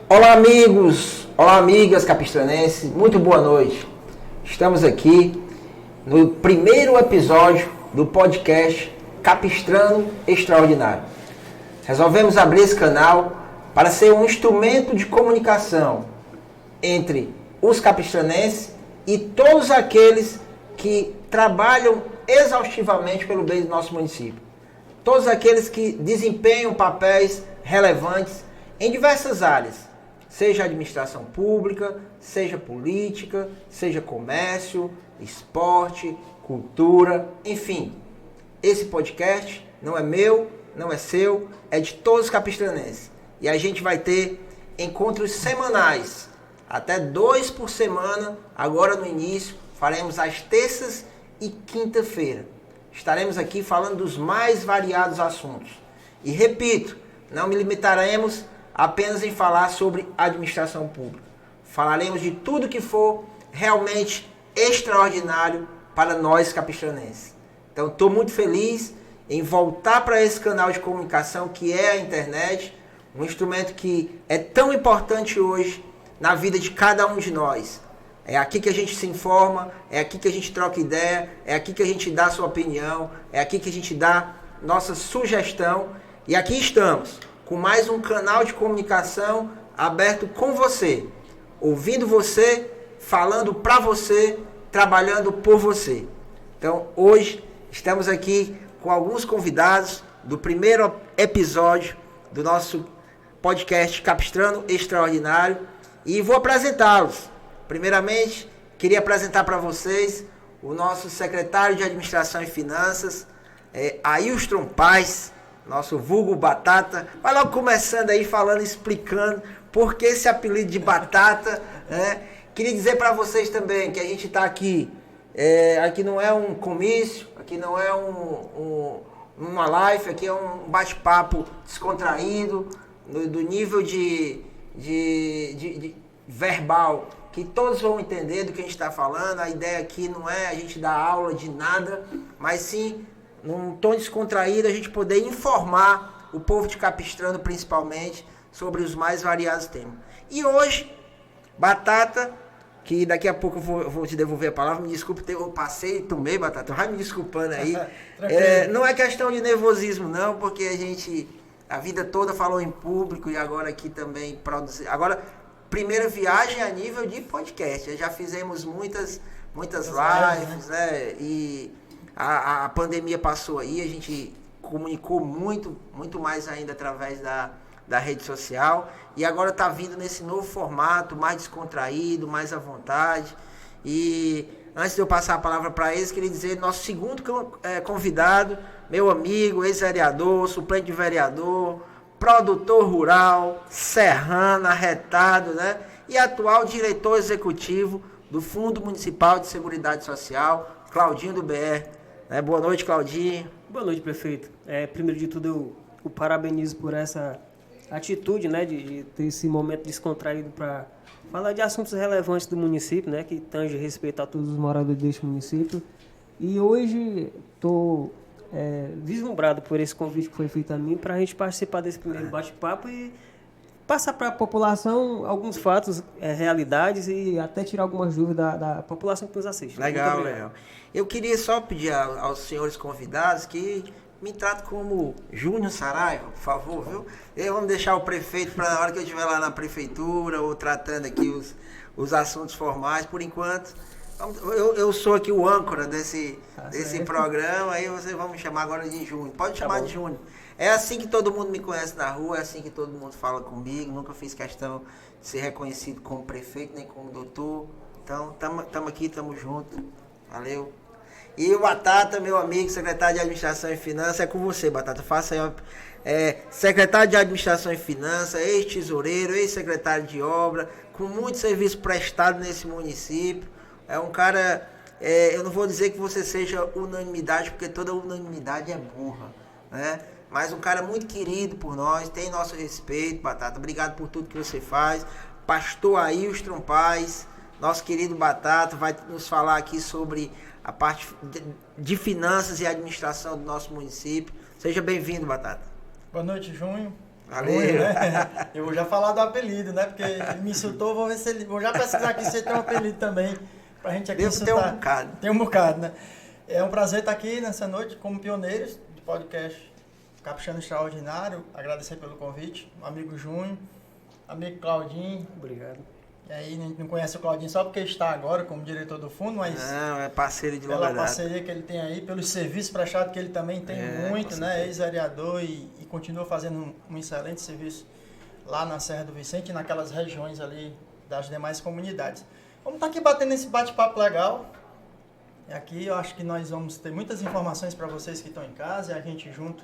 Olá amigos, olá amigas capistranenses, muito boa noite. Estamos aqui no primeiro episódio do podcast Capistrano Extraordinário. Resolvemos abrir esse canal para ser um instrumento de comunicação entre os capistranenses e todos aqueles que trabalham exaustivamente pelo bem do nosso município. Todos aqueles que desempenham papéis relevantes em diversas áreas, seja administração pública, seja política, seja comércio, esporte, cultura, enfim. Esse podcast não é meu, não é seu, é de todos os capistranenses. E a gente vai ter encontros semanais, até 2 por semana, agora no início, faremos às terças e quinta-feira. Estaremos aqui falando dos mais variados assuntos. E repito, não me limitaremos apenas em falar sobre administração pública. Falaremos de tudo que for realmente extraordinário para nós capistranenses. Então estou muito feliz em voltar para esse canal de comunicação que é a internet, um instrumento que é tão importante hoje na vida de cada um de nós. É aqui que a gente se informa, é aqui que a gente troca ideia, é aqui que a gente dá sua opinião, é aqui que a gente dá nossa sugestão. E aqui estamos, com mais um canal de comunicação aberto com você, ouvindo você, falando para você, trabalhando por você. Então, hoje, estamos aqui com alguns convidados do primeiro episódio do nosso podcast Capistrano Extraordinário e vou apresentá-los. Primeiramente, queria apresentar para vocês o nosso secretário de Administração e Finanças, Ailstron Paz, nosso vulgo Batata. Vai logo começando aí, falando, explicando por que esse apelido de Batata, né? Queria dizer para vocês também que a gente está aqui, aqui não é um comício, aqui não é uma live, aqui é um bate-papo descontraído, do nível de verbal, que todos vão entender do que a gente está falando. A ideia aqui não é a gente dar aula de nada, mas sim, num tom descontraído, a gente poder informar o povo de Capistrano, principalmente, sobre os mais variados temas. E hoje, Batata, que daqui a pouco eu vou te devolver a palavra, me desculpe, eu passei e tomei, Batata, vai me desculpando aí. Não é questão de nervosismo não, porque a gente, a vida toda falou em público e agora aqui também produzir. Agora, primeira viagem a nível de podcast. Já fizemos muitas lives, né? E a pandemia passou aí, a gente comunicou muito mais ainda através da rede social. E agora está vindo nesse novo formato, mais descontraído, mais à vontade. E antes de eu passar a palavra para eles, queria dizer, nosso segundo convidado, meu amigo, ex-vereador, suplente de vereador, produtor rural, serrano, arretado, né? E atual diretor executivo do Fundo Municipal de Seguridade Social, Claudinho do BR. Boa noite, Claudinho. Boa noite, prefeito. Primeiro de tudo, eu o parabenizo por essa atitude, né, de ter esse momento descontraído para falar de assuntos relevantes do município, né, que tange respeito a todos os moradores deste município. E hoje estou vislumbrado por esse convite que foi feito a mim para a gente participar desse primeiro bate-papo e passar para a população alguns fatos, realidades e até tirar algumas dúvidas da população que nos assiste. Legal. Eu queria só pedir aos senhores convidados que me tratem como Júnior Saraiva, por favor, viu? Vamos deixar o prefeito para na hora que eu estiver lá na prefeitura ou tratando aqui os assuntos formais. Por enquanto, eu sou aqui o âncora desse programa, aí vocês vão me chamar agora de Júnior. Pode chamar de Júnior. É assim que todo mundo me conhece na rua, é assim que todo mundo fala comigo. Nunca fiz questão de ser reconhecido como prefeito, nem como doutor. Então, estamos aqui, estamos juntos. Valeu. E o Batata, meu amigo, secretário de Administração e Finanças, é com você, Batata. Faça aí, secretário de Administração e Finanças, ex-tesoureiro, ex-secretário de obra, com muito serviço prestado nesse município. É um cara, eu não vou dizer que você seja unanimidade, porque toda unanimidade é burra, né? Mas um cara muito querido por nós, tem nosso respeito, Batata. Obrigado por tudo que você faz. Pastor Ailstron Paz, nosso querido Batata, vai nos falar aqui sobre a parte de finanças e administração do nosso município. Seja bem-vindo, Batata. Boa noite, Júnior. Valeu. Né? Eu vou já falar do apelido, né? Porque ele me insultou, vou já pesquisar aqui se ele tem um apelido também, pra gente aqui Devo insultar. ter um bocado. Tem um bocado, né? É um prazer estar aqui nessa noite como pioneiros do podcast Caprichando Extraordinário. Agradecer pelo convite, amigo Júnior, amigo Claudinho. Obrigado. E aí, a gente não conhece o Claudinho só porque está agora como diretor do fundo, mas Não, é parceiro de longa pela data. parceria que ele tem aí, pelos serviços prestados que ele também tem muito, né? Ex-vereador e continua fazendo um excelente serviço lá na Serra do Vicente e naquelas regiões ali das demais comunidades. Vamos estar aqui batendo esse bate-papo legal. E aqui eu acho que nós vamos ter muitas informações para vocês que estão em casa e a gente junto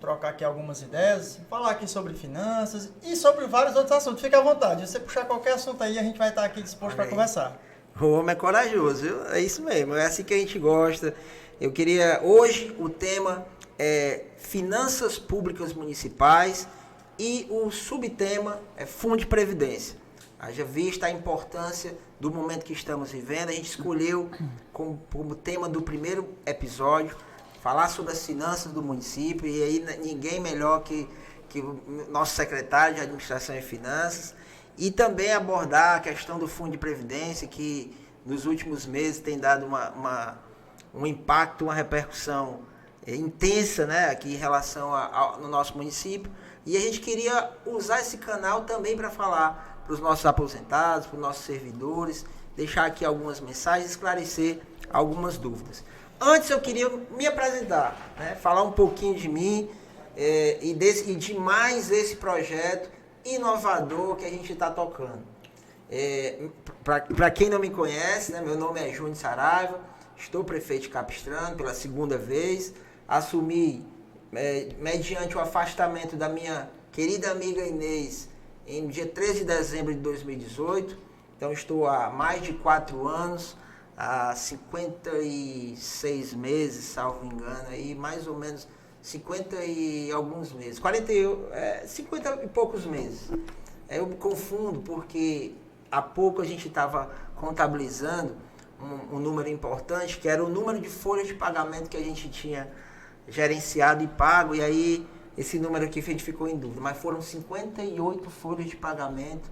trocar aqui algumas ideias, falar aqui sobre finanças e sobre vários outros assuntos. Fique à vontade, se você puxar qualquer assunto aí, a gente vai estar aqui disposto para conversar. O homem é corajoso, viu? É isso mesmo, é assim que a gente gosta. Eu queria, hoje, o tema é finanças públicas municipais e o subtema é fundo de previdência. Haja vista a importância do momento que estamos vivendo, a gente escolheu como tema do primeiro episódio falar sobre as finanças do município, e aí ninguém melhor que o nosso secretário de Administração e Finanças, e também abordar a questão do Fundo de Previdência, que nos últimos meses tem dado um impacto, uma repercussão intensa, né, aqui em relação no nosso município, e a gente queria usar esse canal também para falar para os nossos aposentados, para os nossos servidores, deixar aqui algumas mensagens, esclarecer algumas dúvidas. Antes eu queria me apresentar, né? Falar um pouquinho de mim e de mais esse projeto inovador que a gente está tocando. Para quem não me conhece, né? Meu nome é Júnior Saraiva, estou prefeito de Capistrano pela segunda vez, assumi mediante o afastamento da minha querida amiga Inês em dia 13 de dezembro de 2018, então estou há mais de 4 anos, há 56 meses, salvo engano, aí mais ou menos 50 e alguns meses, 50 e poucos meses. Eu me confundo porque há pouco a gente estava contabilizando um número importante, que era o número de folhas de pagamento que a gente tinha gerenciado e pago, e aí esse número aqui a gente ficou em dúvida, mas foram 58 folhas de pagamento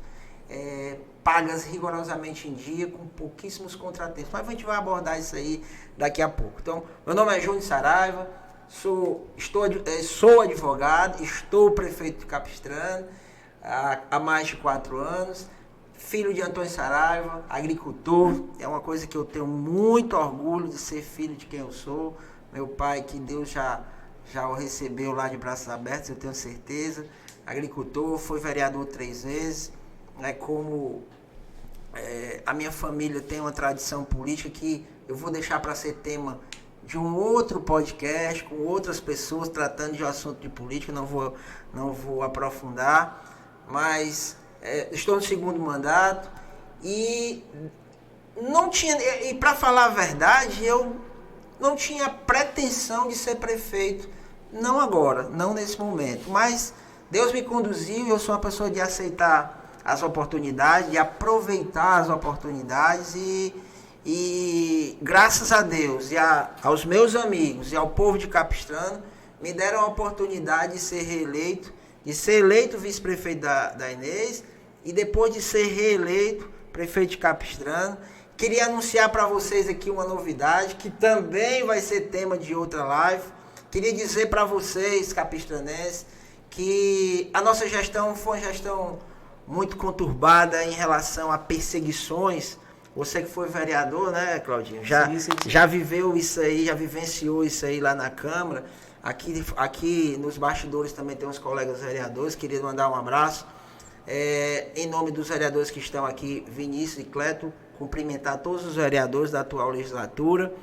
pagas rigorosamente em dia, com pouquíssimos contratempos. Mas a gente vai abordar isso aí daqui a pouco. Então, meu nome é Júnior Saraiva, sou advogado, estou prefeito de Capistrano há mais de 4 anos, filho de Antônio Saraiva, agricultor, é uma coisa que eu tenho muito orgulho de ser filho de quem eu sou. Meu pai, que Deus já o recebeu lá de braços abertos, eu tenho certeza, agricultor, foi vereador 3 vezes, como a minha família tem uma tradição política que eu vou deixar para ser tema de um outro podcast, com outras pessoas tratando de um assunto de política, não vou aprofundar, mas estou no segundo mandato e para falar a verdade, eu não tinha pretensão de ser prefeito, não agora, não nesse momento, mas Deus me conduziu e eu sou uma pessoa de aceitar as oportunidades, de aproveitar as oportunidades e graças a Deus e aos meus amigos e ao povo de Capistrano me deram a oportunidade de ser eleito vice-prefeito da Inês e depois de ser reeleito prefeito de Capistrano. Queria anunciar para vocês aqui uma novidade que também vai ser tema de outra live. Queria dizer para vocês, capistranenses, que a nossa gestão foi uma gestão muito conturbada em relação a perseguições. Você que foi vereador, né, Claudinho? Já viveu isso aí, já vivenciou isso aí lá na Câmara. Aqui nos bastidores também tem uns colegas vereadores, queria mandar um abraço. Em nome dos vereadores que estão aqui, Vinícius e Cleto, cumprimentar todos os vereadores da atual legislatura.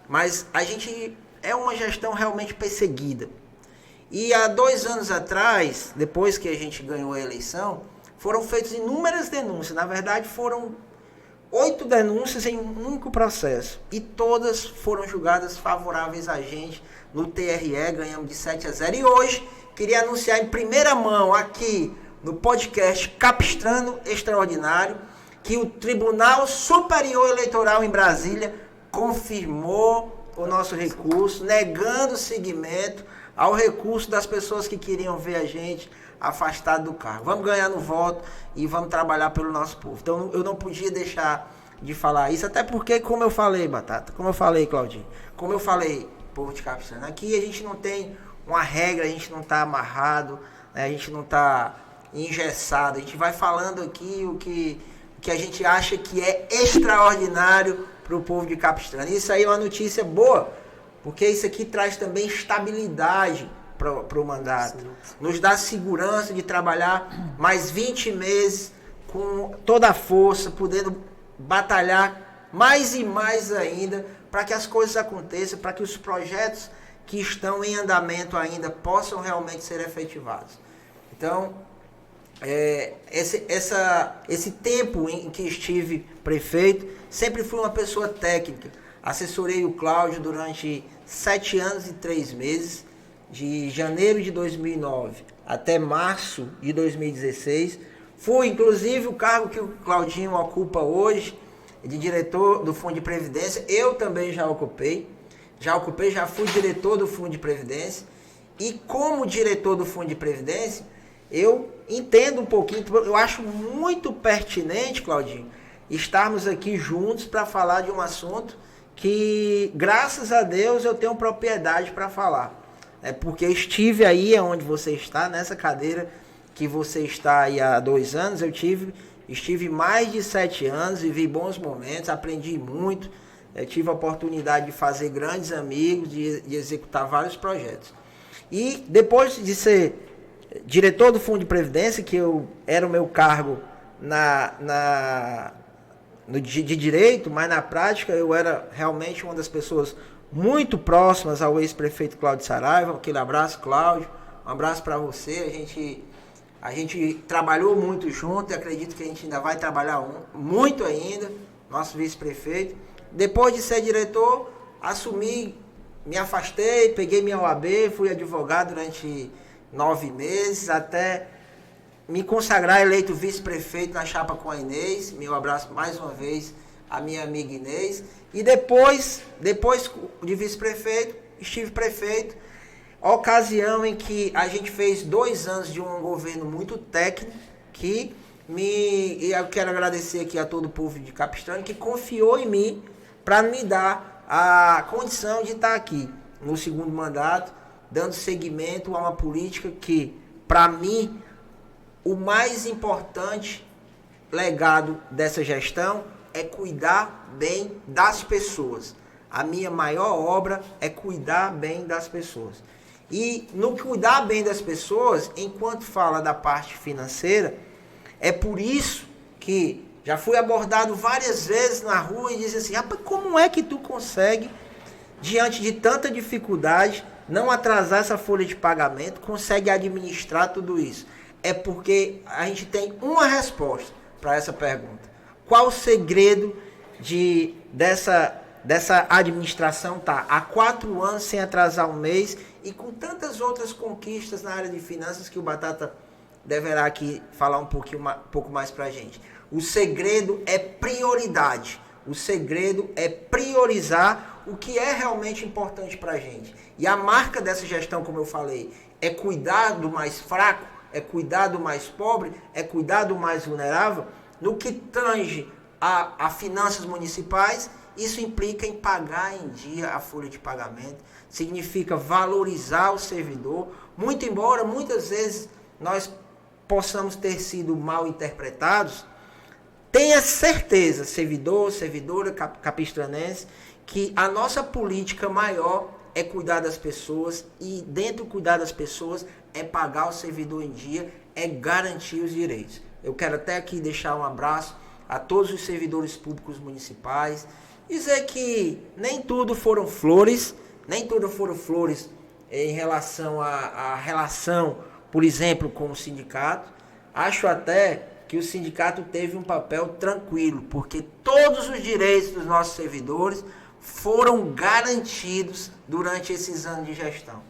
Mas a gente é uma gestão realmente perseguida. E há 2 anos atrás, depois que a gente ganhou a eleição, foram feitas inúmeras denúncias. Na verdade, foram 8 denúncias em um único processo. E todas foram julgadas favoráveis a gente no TRE, ganhamos de 7-0. E hoje, queria anunciar em primeira mão aqui no podcast Capistrano Extraordinário que o Tribunal Superior Eleitoral em Brasília confirmou o nosso recurso, negando seguimento ao recurso das pessoas que queriam ver a gente afastado do cargo. Vamos ganhar no voto e vamos trabalhar pelo nosso povo. Então eu não podia deixar de falar isso, até porque, como eu falei, Batata, como eu falei, Claudinho, como eu falei, povo de Capistrano, aqui a gente não tem uma regra, a gente não está amarrado, né, a gente não está engessado, a gente vai falando aqui o que a gente acha que é extraordinário para o povo de Capistrano. Isso aí é uma notícia boa, porque isso aqui traz também estabilidade para o mandato. Sim. Nos dá segurança de trabalhar mais 20 meses com toda a força, podendo batalhar mais e mais ainda para que as coisas aconteçam, para que os projetos que estão em andamento ainda possam realmente ser efetivados. Então, esse tempo em que estive prefeito, sempre fui uma pessoa técnica. Assessorei o Cláudio durante 7 anos e 3 meses, de janeiro de 2009 até março de 2016. Fui, inclusive, o cargo que o Claudinho ocupa hoje, de diretor do Fundo de Previdência, eu também já ocupei, já fui diretor do Fundo de Previdência, e como diretor do Fundo de Previdência, eu entendo um pouquinho, eu acho muito pertinente, Claudinho, estarmos aqui juntos para falar de um assunto que, graças a Deus, eu tenho propriedade para falar. Porque eu estive aí onde você está, nessa cadeira que você está aí há 2 anos, eu estive mais de 7 anos, vivi bons momentos, aprendi muito, tive a oportunidade de fazer grandes amigos, de executar vários projetos. E depois de ser diretor do Fundo de Previdência, que era o meu cargo de direito, mas na prática eu era realmente uma das pessoas muito próximas ao ex-prefeito Cláudio Saraiva. Aquele abraço, Cláudio, um abraço para você. A gente trabalhou muito junto e acredito que a gente ainda vai trabalhar muito ainda, nosso vice-prefeito. Depois de ser diretor, assumi, me afastei, peguei minha OAB, fui advogado durante 9 meses, até me consagrar eleito vice-prefeito na chapa com a Inês. Meu abraço mais uma vez à minha amiga Inês. E depois de vice-prefeito, estive prefeito, ocasião em que a gente fez 2 anos de um governo muito técnico, e eu quero agradecer aqui a todo o povo de Capistrano que confiou em mim para me dar a condição de estar aqui no segundo mandato, dando seguimento a uma política que, para mim, o mais importante legado dessa gestão é cuidar bem das pessoas. A minha maior obra é cuidar bem das pessoas. E no cuidar bem das pessoas, enquanto fala da parte financeira, é por isso que já fui abordado várias vezes na rua e diz assim: rapaz, como é que tu consegue, diante de tanta dificuldade, não atrasar essa folha de pagamento, consegue administrar tudo isso? É porque a gente tem uma resposta para essa pergunta. Qual o segredo dessa administração tá há 4 anos sem atrasar um mês e com tantas outras conquistas na área de finanças que o Batata deverá aqui falar um pouco mais para a gente? O segredo é prioridade. O segredo é priorizar o que é realmente importante para a gente. E a marca dessa gestão, como eu falei, é cuidar do mais fraco, é cuidar do mais pobre, é cuidar do mais vulnerável. No que tange a finanças municipais, isso implica em pagar em dia a folha de pagamento, significa valorizar o servidor, muito embora muitas vezes nós possamos ter sido mal interpretados. Tenha certeza, servidor, servidora capistranense, que a nossa política maior é cuidar das pessoas, e dentro do cuidar das pessoas é pagar o servidor em dia, é garantir os direitos. Eu quero até aqui deixar um abraço a todos os servidores públicos municipais, dizer que nem tudo foram flores em relação à relação, por exemplo, com o sindicato. Acho até que o sindicato teve um papel tranquilo, porque todos os direitos dos nossos servidores foram garantidos durante esses anos de gestão.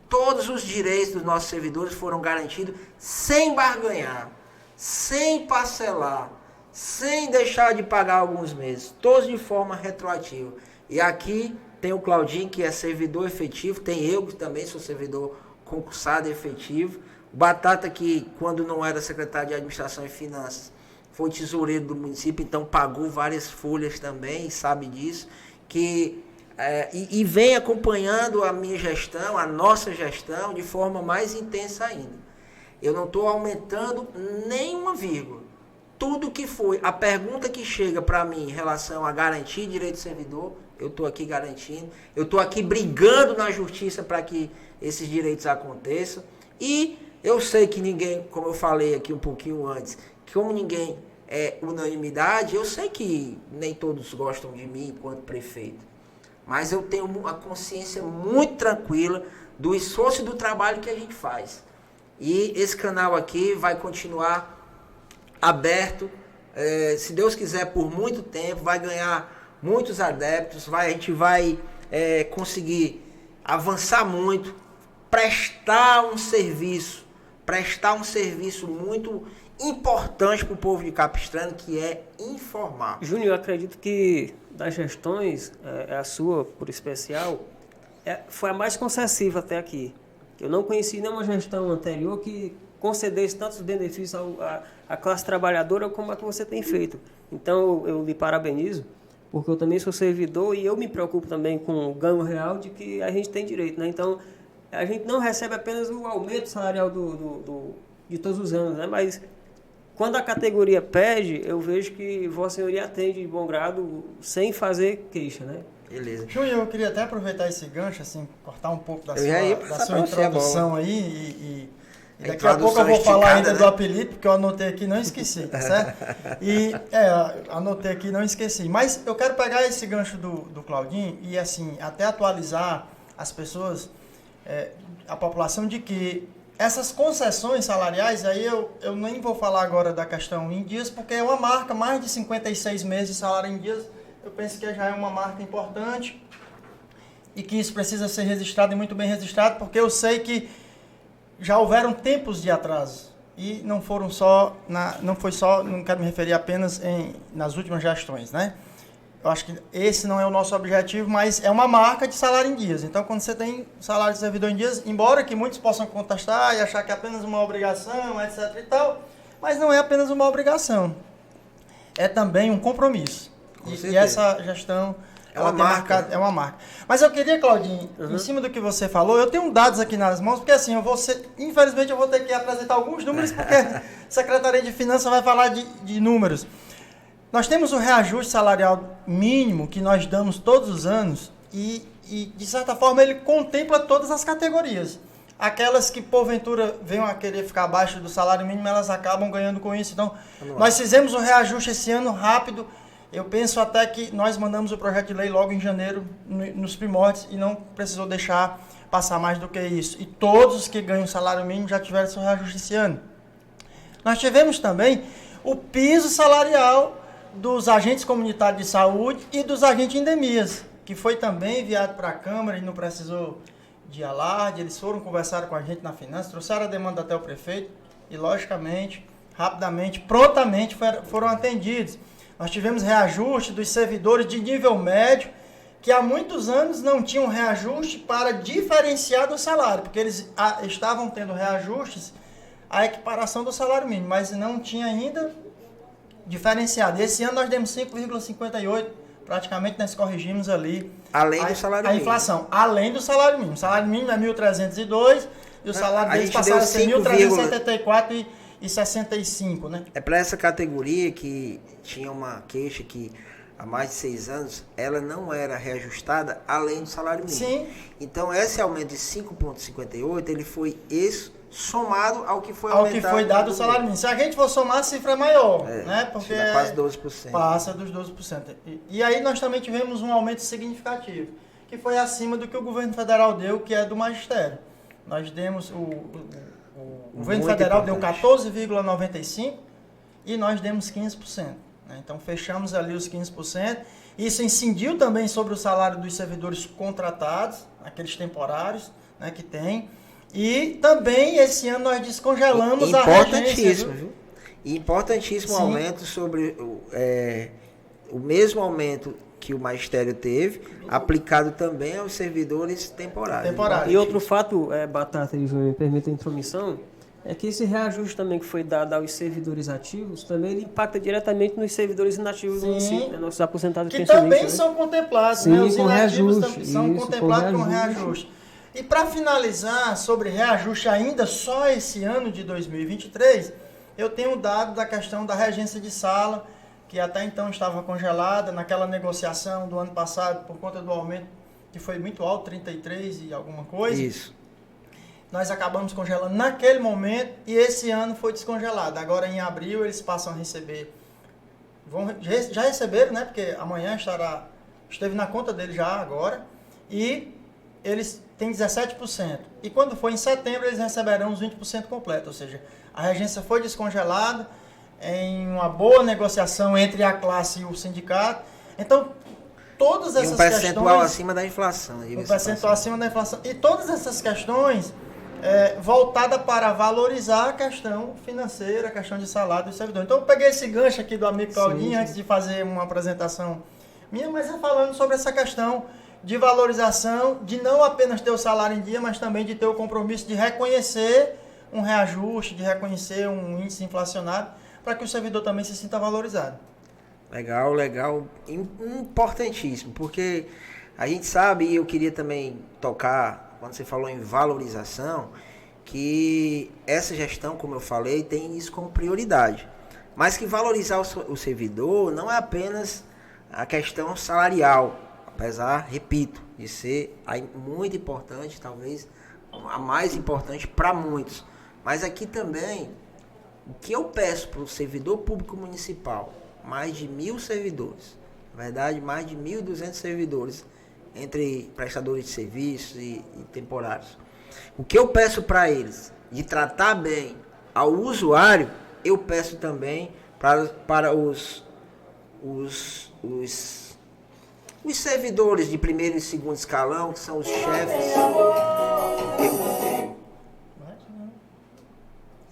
Todos os direitos dos nossos servidores foram garantidos sem barganhar, sem parcelar, sem deixar de pagar alguns meses, todos de forma retroativa. E aqui tem o Claudinho, que é servidor efetivo, tem eu, que também sou servidor concursado efetivo, Batata que, quando não era secretário de Administração e Finanças, foi tesoureiro do município, então pagou várias folhas também, sabe disso, e vem acompanhando a minha gestão, a nossa gestão, de forma mais intensa ainda. Eu não estou aumentando nem uma vírgula. Tudo que foi, a pergunta que chega para mim em relação a garantir direito do servidor, eu estou aqui garantindo, eu estou aqui brigando na justiça para que esses direitos aconteçam. E eu sei que ninguém, como eu falei aqui um pouquinho antes, que como ninguém é unanimidade, eu sei que nem todos gostam de mim enquanto prefeito. Mas eu tenho uma consciência muito tranquila do esforço e do trabalho que a gente faz. E esse canal aqui vai continuar aberto, se Deus quiser, por muito tempo, vai ganhar muitos adeptos, a gente vai conseguir avançar muito, prestar um serviço muito importante para o povo de Capistrano, que é informar. Júnior, eu acredito que das gestões, a sua, por especial, foi a mais concessiva até aqui. Eu não conheci nenhuma gestão anterior que concedesse tantos benefícios à classe trabalhadora como a que você tem feito. Então, eu lhe parabenizo, porque eu também sou servidor e eu me preocupo também com o ganho real de que a gente tem direito, né? Então, a gente não recebe apenas o aumento salarial de todos os anos, né? Mas quando a categoria pede, eu vejo que Vossa Senhoria atende de bom grado, sem fazer queixa, né? Beleza. Júnior, eu queria até aproveitar esse gancho, assim, cortar um pouco da sua sua introdução aí e daqui a pouco introdução eu vou falar ainda, né, do apelido, porque eu anotei aqui e não esqueci, tá certo? E, anotei aqui e não esqueci. Mas eu quero pegar esse gancho do Claudinho e, assim, até atualizar as pessoas, a população, de que essas concessões salariais, aí eu nem vou falar agora da questão em dias, porque é uma marca, mais de 56 meses de salário em dias, eu penso que já é uma marca importante e que isso precisa ser registrado e muito bem registrado, porque eu sei que já houveram tempos de atraso e não foi só, não quero me referir apenas nas últimas gestões, né? Eu acho que esse não é o nosso objetivo, mas é uma marca de salário em dias. Então, quando você tem salário de servidor em dias, embora que muitos possam contestar e achar que é apenas uma obrigação, etc e tal, mas não é apenas uma obrigação, é também um compromisso. E essa gestão é uma marca. Mas eu queria, Claudinho, em cima do que você falou, eu tenho dados aqui nas mãos, porque assim, infelizmente eu vou ter que apresentar alguns números, porque a Secretaria de Finanças vai falar de números. Nós temos o reajuste salarial mínimo que nós damos todos os anos e, de certa forma, ele contempla todas as categorias. Aquelas que, porventura, venham a querer ficar abaixo do salário mínimo, elas acabam ganhando com isso. Então, nós fizemos o reajuste esse ano rápido. Eu penso até que nós mandamos o projeto de lei logo em janeiro, nos primórdios, e não precisou deixar passar mais do que isso. E todos os que ganham salário mínimo já tiveram seu reajuste esse ano. Nós tivemos também o piso salarial dos agentes comunitários de saúde e dos agentes de endemias, que foi também enviado para a Câmara e não precisou de alarde. Eles foram conversar com a gente na Finanças, trouxeram a demanda até o prefeito e, logicamente, rapidamente, prontamente foram atendidos. Nós tivemos reajuste dos servidores de nível médio, que há muitos anos não tinham reajuste para diferenciar do salário, porque eles estavam tendo reajustes à equiparação do salário mínimo, mas não tinha ainda diferenciado. Esse ano nós demos 5,58, praticamente nós corrigimos ali além do salário mínimo. Inflação, além do salário mínimo. O salário mínimo é 1.302 e o salário deles passaram a ser 1.374,65, né? É para essa categoria que tinha uma queixa que há mais de 6 anos, ela não era reajustada além do salário mínimo. Sim. Então, esse aumento de 5,58, ele foi somado ao que foi aumentado. Ao que foi dado o salário mínimo. Se a gente for somar, a cifra é maior, né? Porque quase 12%. Passa dos 12%. E aí nós também tivemos um aumento significativo, que foi acima do que o governo federal deu, que é do magistério. Nós demos, o governo federal deu 14,95% e nós demos 15%. Né? Então fechamos ali os 15%. Isso incidiu também sobre o salário dos servidores contratados, aqueles temporários, né, que tem. E também esse ano nós descongelamos a regência. Viu? Importantíssimo Sim. Aumento sobre o mesmo aumento que o magistério teve, aplicado também aos servidores temporários. E outro fato, Batata, me permite a intromissão, é que esse reajuste também que foi dado aos servidores ativos, também ele impacta diretamente nos servidores inativos do município, né? Nossos aposentados e que pensionistas. também são contemplados, Sim, né? Os com inativos reajuste, são isso, contemplados com com reajuste. E para finalizar sobre reajuste ainda só esse ano de 2023, eu tenho um dado da questão da regência de sala, que até então estava congelada naquela negociação do ano passado por conta do aumento que foi muito alto, 33 e alguma coisa. Isso. Nós acabamos congelando naquele momento e esse ano foi descongelado. Agora em abril eles passam a receber, já receberam, né? Porque amanhã esteve na conta deles já agora, e eles têm 17%. E quando for em setembro eles receberão os 20% completo, ou seja, a regência foi descongelada em uma boa negociação entre a classe e o sindicato. Então, todas essas questões... um percentual acima da inflação. Um percentual acima da inflação. E todas essas questões voltada para valorizar a questão financeira, a questão de salário do servidor. Então eu peguei esse gancho aqui do amigo Claudinho antes de fazer uma apresentação minha, mas é falando sobre essa questão de valorização, de não apenas ter o salário em dia, mas também de ter o compromisso de reconhecer um reajuste, de reconhecer um índice inflacionário, para que o servidor também se sinta valorizado. Legal, legal. Importantíssimo, porque a gente sabe, e eu queria também tocar, quando você falou em valorização, que essa gestão, como eu falei, tem isso como prioridade. Mas que valorizar o servidor não é apenas a questão salarial, apesar, repito, de ser muito importante, talvez a mais importante para muitos. Mas aqui também, o que eu peço para o servidor público municipal, mais de 1.000 servidores, na verdade, mais de 1.200 servidores, entre prestadores de serviços e temporários. O que eu peço para eles de tratar bem ao usuário, eu peço também para os servidores de primeiro e segundo escalão, que são os chefes.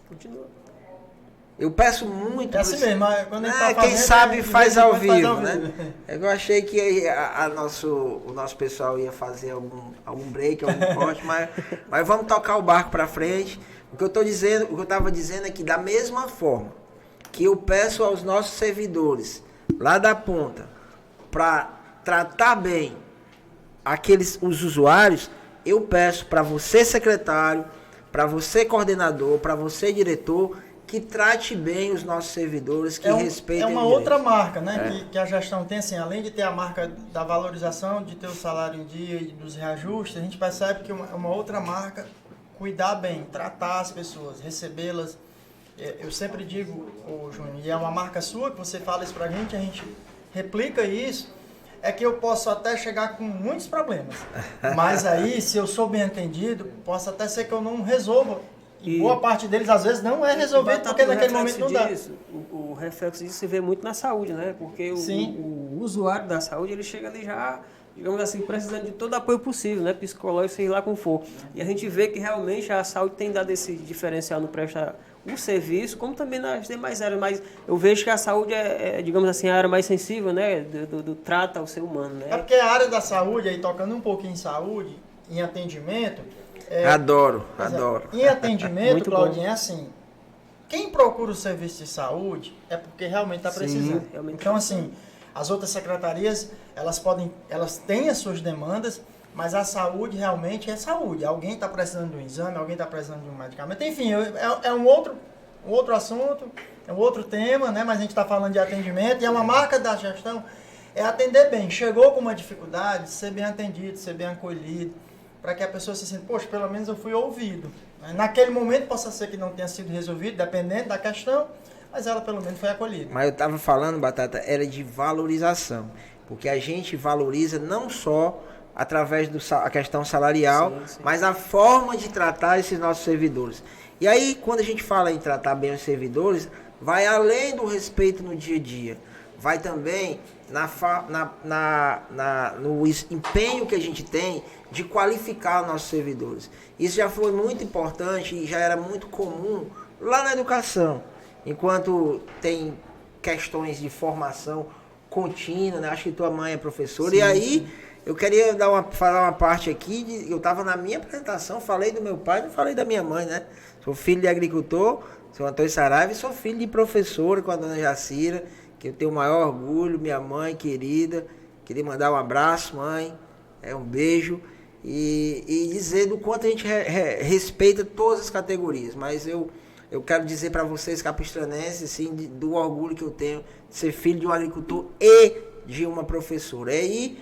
Continua. Eu peço muito. É assim mesmo, quando a gente tá quem fazendo, sabe faz ao vivo, né? né? Eu achei que o nosso pessoal ia fazer algum break, algum corte, mas vamos tocar o barco para frente. O que eu estava dizendo é que da mesma forma que eu peço aos nossos servidores lá da ponta para tratar bem os usuários, eu peço para você, secretário, para você, coordenador, para você, diretor, que trate bem os nossos servidores, que respeitem. É uma outra marca, né? Que a gestão tem, assim, além de ter a marca da valorização, de ter o salário em dia e dos reajustes, a gente percebe que é uma outra marca cuidar bem, tratar as pessoas, recebê-las. Eu sempre digo, Júnior, e é uma marca sua, que você fala isso pra gente, a gente replica isso, é que eu posso até chegar com muitos problemas. Mas aí, se eu sou bem entendido, posso até ser que eu não resolva. E boa parte deles, às vezes, não é resolvido, porque naquele momento não dá. O reflexo disso se vê muito na saúde, né? Porque o usuário da saúde, ele chega ali já, digamos assim, precisando de todo apoio possível, né? Psicológico, sei lá como for. E a gente vê que realmente a saúde tem dado esse diferencial no prestar o serviço, como também nas demais áreas. Mas eu vejo que a saúde digamos assim, a área mais sensível, né? Do trato ao ser humano, né? É porque a área da saúde, aí tocando um pouquinho em saúde, em atendimento... Adoro. Em atendimento, Claudinho, é assim, quem procura o serviço de saúde é porque realmente está precisando. Então, assim, as outras secretarias, elas têm as suas demandas, mas a saúde realmente é saúde. Alguém está precisando de um exame, alguém está precisando de um medicamento. Enfim, é um outro assunto, é um outro tema, né? Mas a gente está falando de atendimento e é uma marca da gestão, é atender bem. Chegou com uma dificuldade, ser bem atendido, ser bem acolhido, para que a pessoa se sinta, poxa, pelo menos eu fui ouvido. Naquele momento possa ser que não tenha sido resolvido, dependendo da questão, mas ela pelo menos foi acolhida. Mas eu estava falando, Batata, era de valorização, porque a gente valoriza não só através da questão salarial, sim. Mas a forma de tratar esses nossos servidores. E aí, quando a gente fala em tratar bem os servidores, vai além do respeito no dia a dia, vai também no empenho que a gente tem de qualificar os nossos servidores. Isso já foi muito importante e já era muito comum lá na educação, enquanto tem questões de formação contínua, né? Acho que tua mãe é professora, sim, e aí sim. Eu queria falar uma parte aqui, eu estava na minha apresentação, falei do meu pai, não falei da minha mãe, né? Sou filho de agricultor, sou Antônio Saraiva, e sou filho de professora com a dona Jacira, que eu tenho o maior orgulho, minha mãe querida. Queria mandar um abraço, mãe, um beijo, e dizer do quanto a gente respeita todas as categorias. Mas eu quero dizer para vocês, capistranenses, assim, do orgulho que eu tenho de ser filho de um agricultor e de uma professora. E aí,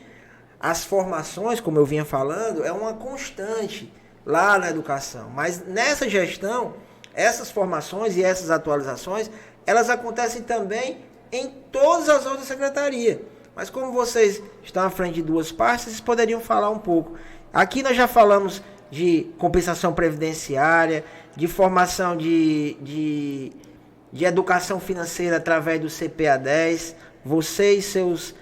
as formações, como eu vinha falando, é uma constante lá na educação. Mas nessa gestão, essas formações e essas atualizações, elas acontecem também em todas as outras secretarias. Mas como vocês estão à frente de duas partes, vocês poderiam falar um pouco. Aqui nós já falamos de compensação previdenciária, de formação de educação financeira através do CPA 10. Vocês, seus...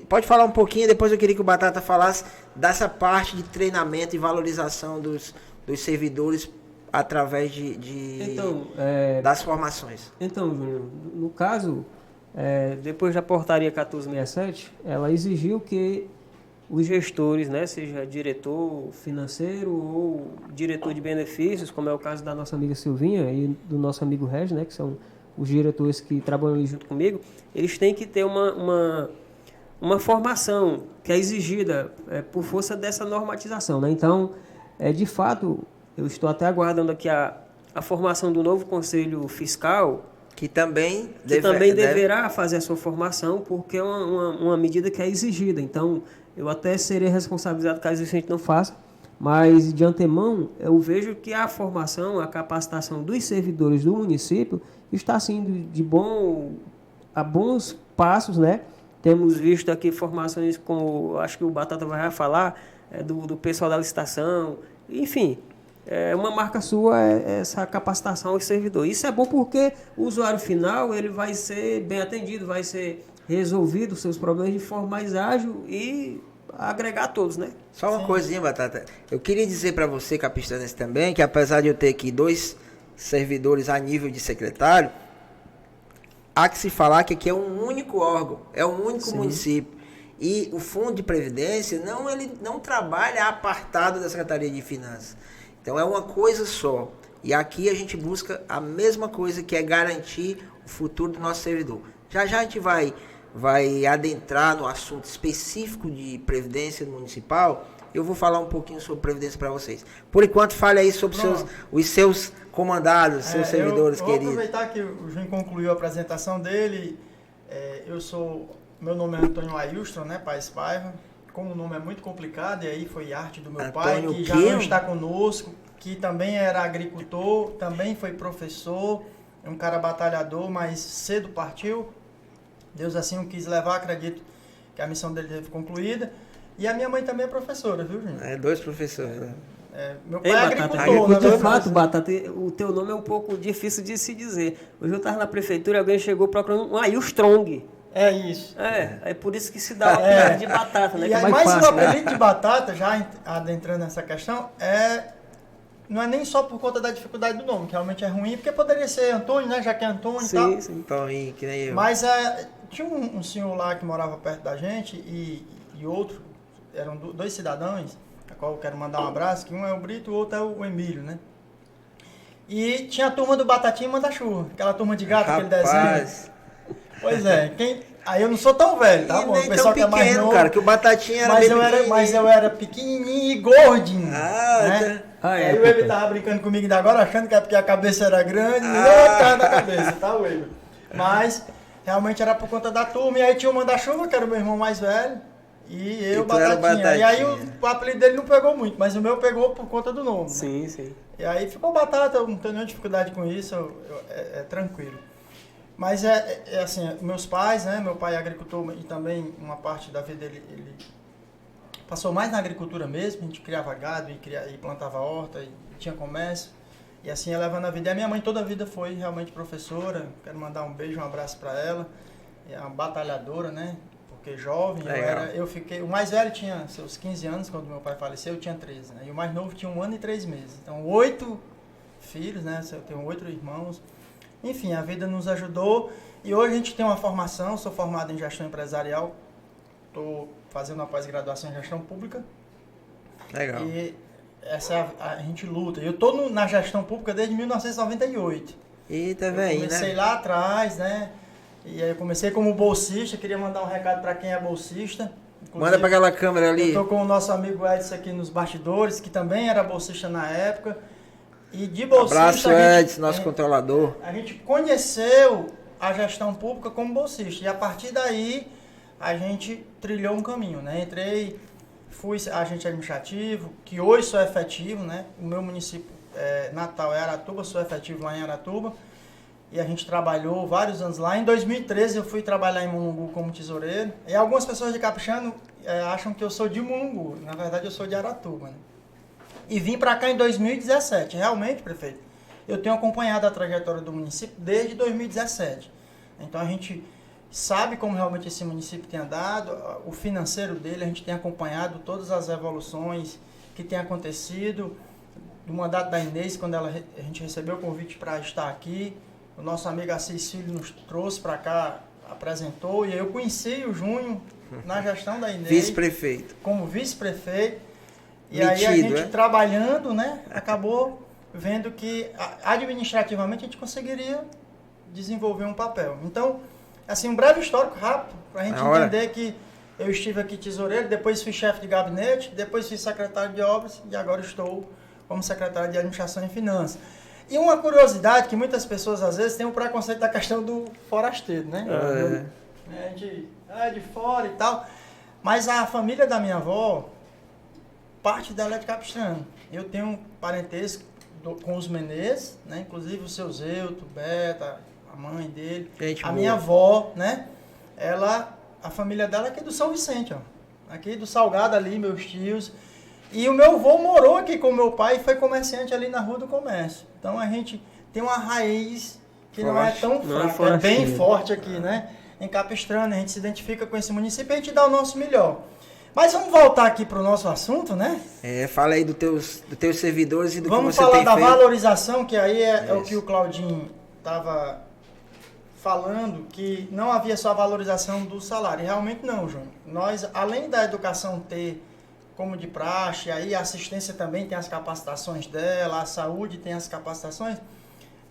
Pode falar um pouquinho, depois eu queria que o Batata falasse dessa parte de treinamento e valorização dos servidores através das formações. Então, Júnior, no caso... depois da portaria 1467, ela exigiu que os gestores, né, seja diretor financeiro ou diretor de benefícios, como é o caso da nossa amiga Silvinha e do nosso amigo Regis, né, que são os diretores que trabalham ali junto comigo, eles têm que ter uma formação que é exigida por força dessa normatização, né? Então, de fato, eu estou até aguardando aqui a formação do novo Conselho Fiscal, que também deverá fazer a sua formação, porque é uma medida que é exigida. Então, eu até serei responsabilizado caso isso a gente não faça, mas de antemão eu vejo que a formação, a capacitação dos servidores do município está assim a bons passos, né? Temos visto aqui formações como, acho que o Batata vai falar, do pessoal da licitação, enfim... uma marca sua essa capacitação ao servidor. Isso é bom porque o usuário final ele vai ser bem atendido, vai ser resolvido os seus problemas de forma mais ágil e agregar a todos, né? Só uma coisinha, Batata. Eu queria dizer para você, capistranense, também, que apesar de eu ter aqui 2 servidores a nível de secretário, há que se falar que aqui é um único órgão, é um único município. E o Fundo de Previdência ele não trabalha apartado da Secretaria de Finanças. Então é uma coisa só. E aqui a gente busca a mesma coisa, que é garantir o futuro do nosso servidor. Já a gente vai adentrar no assunto específico de Previdência Municipal. Eu vou falar um pouquinho sobre Previdência para vocês. Por enquanto, fale aí sobre os seus comandados, seus servidores queridos. Vou aproveitar que o Júnior concluiu a apresentação dele. Meu nome é Antônio Ailstron, né, Paes Paiva. Como o nome é muito complicado, e aí foi arte do meu pai, que já não está conosco, que também era agricultor, também foi professor, é um cara batalhador, mas cedo partiu. Deus assim o quis levar, acredito que a missão dele teve concluída. E a minha mãe também é professora, viu, Júnior? 2 professores, né? Meu pai é agricultor, de fato, Batata, o teu nome é um pouco difícil de se dizer. Hoje eu estava na prefeitura e alguém chegou procurando um Ailstrong. É isso. É por isso que se dá o apelido de Batata, né? Mas o apelido de Batata, já adentrando nessa questão, não é nem só por conta da dificuldade do nome, que realmente é ruim, porque poderia ser Antônio, né? Já que é Antônio e tal. Sim, Antônio, que nem eu. Mas tinha um senhor lá que morava perto da gente e outro, eram 2 cidadãos, a qual eu quero mandar um abraço, que um é o Brito e o outro é o Emílio, né? E tinha a turma do Batatinha e Manda-Chuva, aquela turma de gato, aquele desenho. Pois é, aí eu não sou tão velho, tá bom? O pessoal que é mais novo, cara, que o Batatinha era mas eu era pequenininho e gordinho, né? Aí o Weber tava brincando comigo ainda agora, achando que é porque a cabeça era grande, não é da cabeça, tá, Weber? Mas realmente era por conta da turma, e aí tinha o Manda-Chuva, que era o meu irmão mais velho, e eu, Batatinha. E aí o apelido dele não pegou muito, mas o meu pegou por conta do nome. Sim, sim. E aí ficou Batata, eu não tenho nenhuma dificuldade com isso, é tranquilo. Mas assim, meus pais, né? Meu pai é agricultor e também uma parte da vida ele passou mais na agricultura mesmo. A gente criava gado e plantava horta e tinha comércio. E assim ia levando a vida. E a minha mãe toda a vida foi realmente professora. Quero mandar um beijo, um abraço para ela. É uma batalhadora, né? Porque jovem, o mais velho tinha seus 15 anos quando meu pai faleceu, eu tinha 13, né? E o mais novo tinha 1 ano e 3 meses. Então 8 filhos, né? Eu tenho 8 irmãos. Enfim, a vida nos ajudou e hoje a gente tem uma formação, sou formado em gestão empresarial, estou fazendo uma pós-graduação em gestão pública. Legal. E a gente luta. Eu estou na gestão pública desde 1998. Eita, velho, né? Comecei lá atrás, né? E aí eu comecei como bolsista, queria mandar um recado para quem é bolsista. Manda para aquela câmera ali. Eu tô com o nosso amigo Edson aqui nos bastidores, que também era bolsista na época. E de bolsista... Abraço, Edson, nosso controlador. A gente conheceu a gestão pública como bolsista. E a partir daí, a gente trilhou um caminho, né? Fui agente administrativo, que hoje sou efetivo, né? O meu município natal é Aratuba, sou efetivo lá em Aratuba. E a gente trabalhou vários anos lá. Em 2013 eu fui trabalhar em Mulungu como tesoureiro. E algumas pessoas de Capixano acham que eu sou de Mulungu. Na verdade eu sou de Aratuba, né? E vim para cá em 2017. Realmente, prefeito, eu tenho acompanhado a trajetória do município desde 2017. Então a gente sabe como realmente esse município tem andado, o financeiro dele, a gente tem acompanhado todas as evoluções que tem acontecido. Do mandato da Inês, quando a gente recebeu o convite para estar aqui, o nosso amigo Assis Filho nos trouxe para cá, apresentou, e eu conheci o Júnior na gestão da Inês. Vice-prefeito. Como vice-prefeito. E Metido, aí a gente trabalhando, né, acabou vendo que administrativamente a gente conseguiria desenvolver um papel. Então, assim, um breve histórico rápido, para a gente entender que eu estive aqui tesoureiro, depois fui chefe de gabinete, depois fui secretário de obras e agora estou como secretário de administração e finanças. E uma curiosidade que muitas pessoas às vezes têm o preconceito da questão do forasteiro, né? A gente é de fora e tal. Mas a família da minha avó, parte dela é de Capistrano. Eu tenho um parentesco com os Menezes, né? Inclusive o seu Zeuto, Beta, a mãe dele. Minha avó, né? A família dela é aqui do São Vicente, ó. Aqui do Salgado ali, meus tios. E o meu avô morou aqui com o meu pai e foi comerciante ali na Rua do Comércio. Então a gente tem uma raiz que não é tão fraca, é bem forte aqui, né? Em Capistrano, a gente se identifica com esse município e a gente dá o nosso melhor. Mas vamos voltar aqui para o nosso assunto, né? Fala aí dos teus servidores e do que você tem feito. Vamos falar da valorização, que aí é o que o Claudinho estava falando, que não havia só a valorização do salário. E realmente não, João. Nós, além da educação ter como de praxe, aí a assistência também tem as capacitações dela, a saúde tem as capacitações,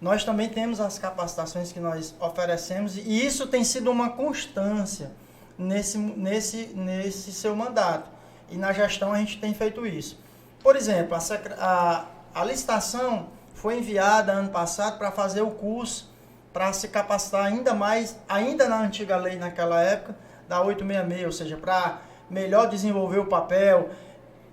nós também temos as capacitações que nós oferecemos e isso tem sido uma constância nesse seu mandato. E na gestão a gente tem feito isso. Por exemplo, a licitação foi enviada ano passado para fazer o curso, para se capacitar ainda mais, ainda na antiga lei naquela época, da 866, ou seja, para melhor desenvolver o papel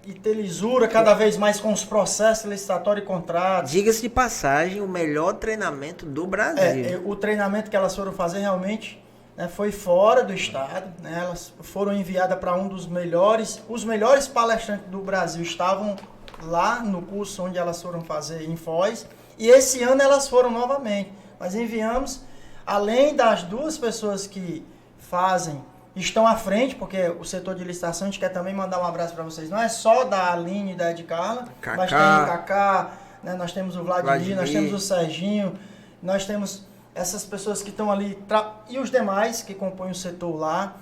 e ter lisura cada vez mais com os processos licitatórios e contratos. Diga-se de passagem, o melhor treinamento do Brasil. O treinamento que elas foram fazer realmente, né, foi fora do estado, né, elas foram enviadas para um dos melhores, os melhores palestrantes do Brasil estavam lá no curso onde elas foram fazer em Foz, e esse ano elas foram novamente. Nós enviamos, além das duas pessoas que estão à frente, porque o setor de licitação, a gente quer também mandar um abraço para vocês. Não é só da Aline e da Ed Carla, mas tem o Cacá, né, nós temos o Vladimir, nós temos o Serginho, nós temos essas pessoas que estão ali, e os demais que compõem o setor lá,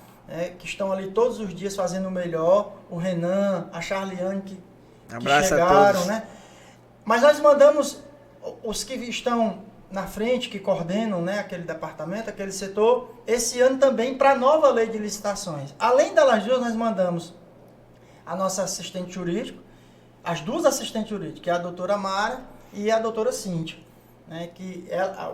que estão ali todos os dias fazendo o melhor, o Renan, a Charliane, que chegaram, né? Mas nós mandamos os que estão na frente, que coordenam, né, aquele departamento, aquele setor, esse ano também para a nova lei de licitações. Além delas duas, nós mandamos a nossa assistente jurídica, as duas assistentes jurídicas, que é a doutora Mara e a doutora Cíntia, né, que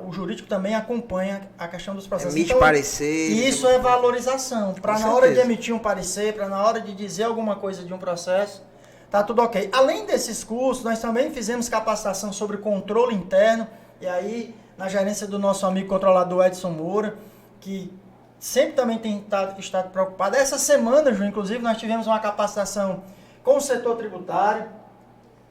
o jurídico também acompanha a questão dos processos. Emite parecer. Isso é valorização, para na hora de emitir um parecer, para na hora de dizer alguma coisa de um processo, tá tudo ok. Além desses cursos, nós também fizemos capacitação sobre controle interno, e aí, na gerência do nosso amigo controlador Edson Moura, que sempre também tem estado preocupado. Essa semana, Ju, inclusive, nós tivemos uma capacitação com o setor tributário,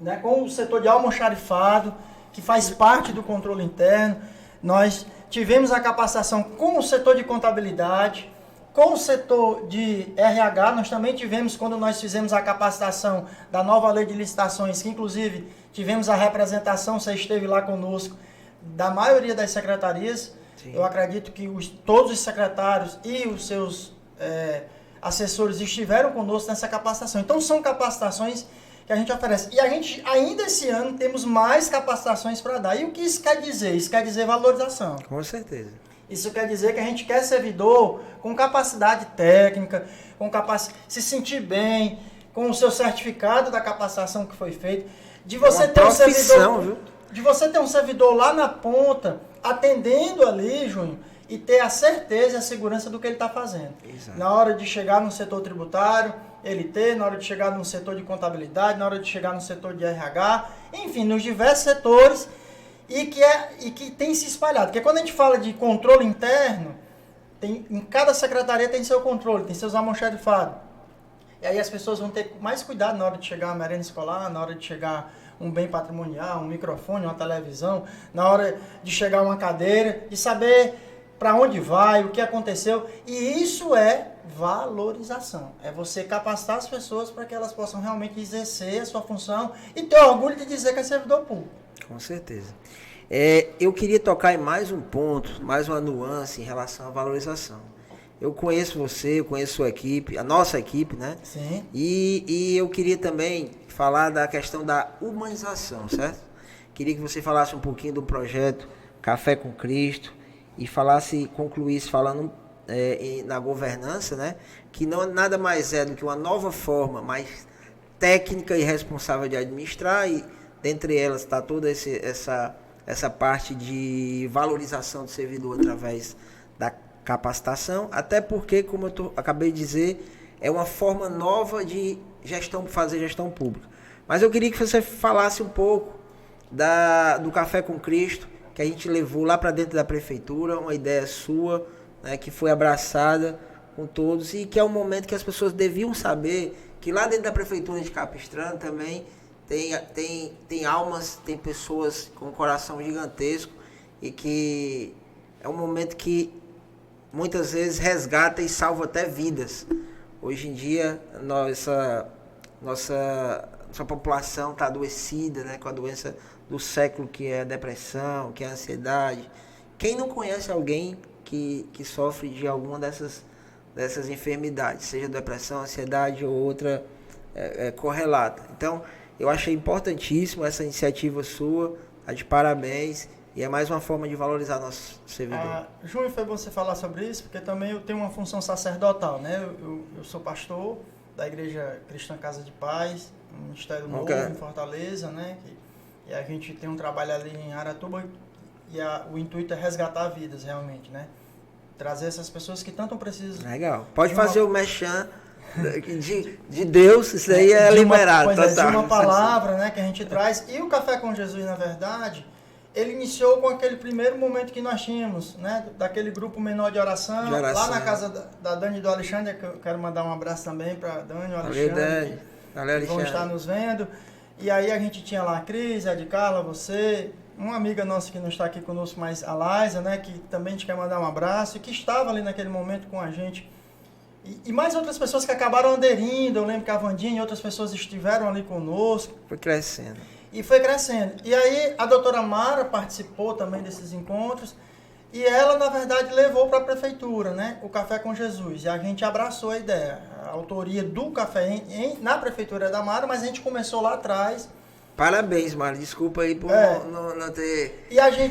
né, com o setor de almoxarifado, que faz parte do controle interno. Nós tivemos a capacitação com o setor de contabilidade, com o setor de RH. Nós também tivemos, quando nós fizemos a capacitação da nova lei de licitações, que inclusive tivemos a representação, você esteve lá conosco, da maioria das secretarias. Sim. Eu acredito que todos os secretários e os seus assessores estiveram conosco nessa capacitação. Então, são capacitações que a gente oferece. E a gente, ainda esse ano, temos mais capacitações para dar. E o que isso quer dizer? Isso quer dizer valorização. Com certeza. Isso quer dizer que a gente quer servidor com capacidade técnica, se sentir bem, com o seu certificado da capacitação que foi feita. De você ter um servidor, viu? De você ter um servidor lá na ponta, atendendo ali, Júnior, e ter a certeza e a segurança do que ele está fazendo. Exato. Na hora de chegar no setor tributário, ele ter, na hora de chegar no setor de contabilidade, na hora de chegar no setor de RH, enfim, nos diversos setores, e que tem se espalhado. Porque quando a gente fala de controle interno, em cada secretaria tem seu controle, tem seus almoxarifados. E aí as pessoas vão ter mais cuidado na hora de chegar uma merenda escolar, na hora de chegar um bem patrimonial, um microfone, uma televisão, na hora de chegar uma cadeira, de saber para onde vai, o que aconteceu. E isso é valorização. É você capacitar as pessoas para que elas possam realmente exercer a sua função e ter orgulho de dizer que é servidor público. Com certeza. Eu queria tocar em mais um ponto, mais uma nuance em relação à valorização. Eu conheço você, eu conheço a sua equipe, a nossa equipe, né? Sim. E eu queria também falar da questão da humanização, certo? Queria que você falasse um pouquinho do projeto Café com Cristo e concluísse falando na governança, né? Que não nada mais é do que uma nova forma mais técnica e responsável de administrar, e dentre elas está toda essa parte de valorização do servidor através da capacitação, até porque, como eu acabei de dizer, é uma forma nova de fazer gestão pública. Mas eu queria que você falasse um pouco do Café com Cristo, que a gente levou lá para dentro da prefeitura, uma ideia sua, né, que foi abraçada com todos, e que é um momento que as pessoas deviam saber que lá dentro da prefeitura de Capistrano também tem almas, tem pessoas com um coração gigantesco, e que é um momento que muitas vezes resgata e salva até vidas. Hoje em dia, nossa população está adoecida, né, com a doença do século, que é a depressão, que é a ansiedade. Quem não conhece alguém que sofre de alguma dessas enfermidades, seja depressão, ansiedade ou outra correlata? Então, eu achei importantíssimo essa iniciativa sua, tá de parabéns. E é mais uma forma de valorizar nosso servidor. Júnior, foi bom você falar sobre isso, porque também eu tenho uma função sacerdotal, né? Eu sou pastor da Igreja Cristã Casa de Paz, no Ministério Novo, em Fortaleza, né? E a gente tem um trabalho ali em Aratuba, e o intuito é resgatar vidas, realmente, né? Trazer essas pessoas que tanto precisam. Legal. Pode fazer o mechan de Deus, isso aí é liberado. De uma palavra, né, que a gente traz. E o Café com Jesus, na verdade, ele iniciou com aquele primeiro momento que nós tínhamos, né, daquele grupo menor de oração, lá na casa da Dani e do Alexandre, que eu quero mandar um abraço também para Dani e o Alexandre, que vão estar nos vendo. E aí a gente tinha lá a Cris, a de Carla, você, uma amiga nossa que não está aqui conosco, mas a Laisa, né, que também a gente quer mandar um abraço, e que estava ali naquele momento com a gente. E mais outras pessoas que acabaram aderindo. Eu lembro que a Vandinha e outras pessoas estiveram ali conosco. Foi crescendo. E foi crescendo. E aí a doutora Mara participou também desses encontros, e ela, na verdade, levou para a prefeitura, né, o Café com Jesus. E a gente abraçou a ideia, a autoria do café na prefeitura da Mara, mas a gente começou lá atrás. Parabéns, Mara. Desculpa aí por não ter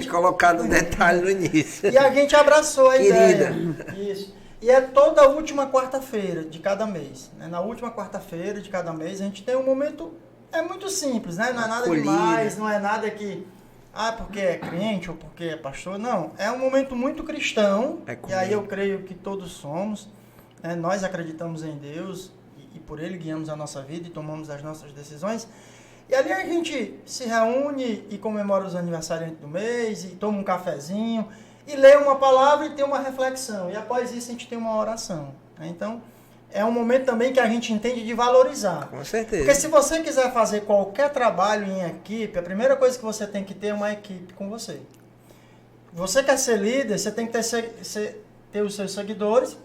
colocado um detalhe no início. E a gente abraçou a ideia. Isso. E é toda última quarta-feira de cada mês. Né? Na última quarta-feira de cada mês a gente tem um momento. É muito simples, né? Não é nada demais, não é nada que. Porque é crente ou porque é pastor. Não. É um momento muito cristão. E aí eu creio que todos somos. Né? Nós acreditamos em Deus e por Ele guiamos a nossa vida e tomamos as nossas decisões. E ali a gente se reúne e comemora os aniversariantes do mês e toma um cafezinho. E lê uma palavra e tem uma reflexão. E após isso a gente tem uma oração. Né? Então, é um momento também que a gente entende de valorizar. Com certeza. Porque se você quiser fazer qualquer trabalho em equipe, a primeira coisa que você tem que ter é uma equipe com você. Você quer ser líder, você tem que ter os seus seguidores.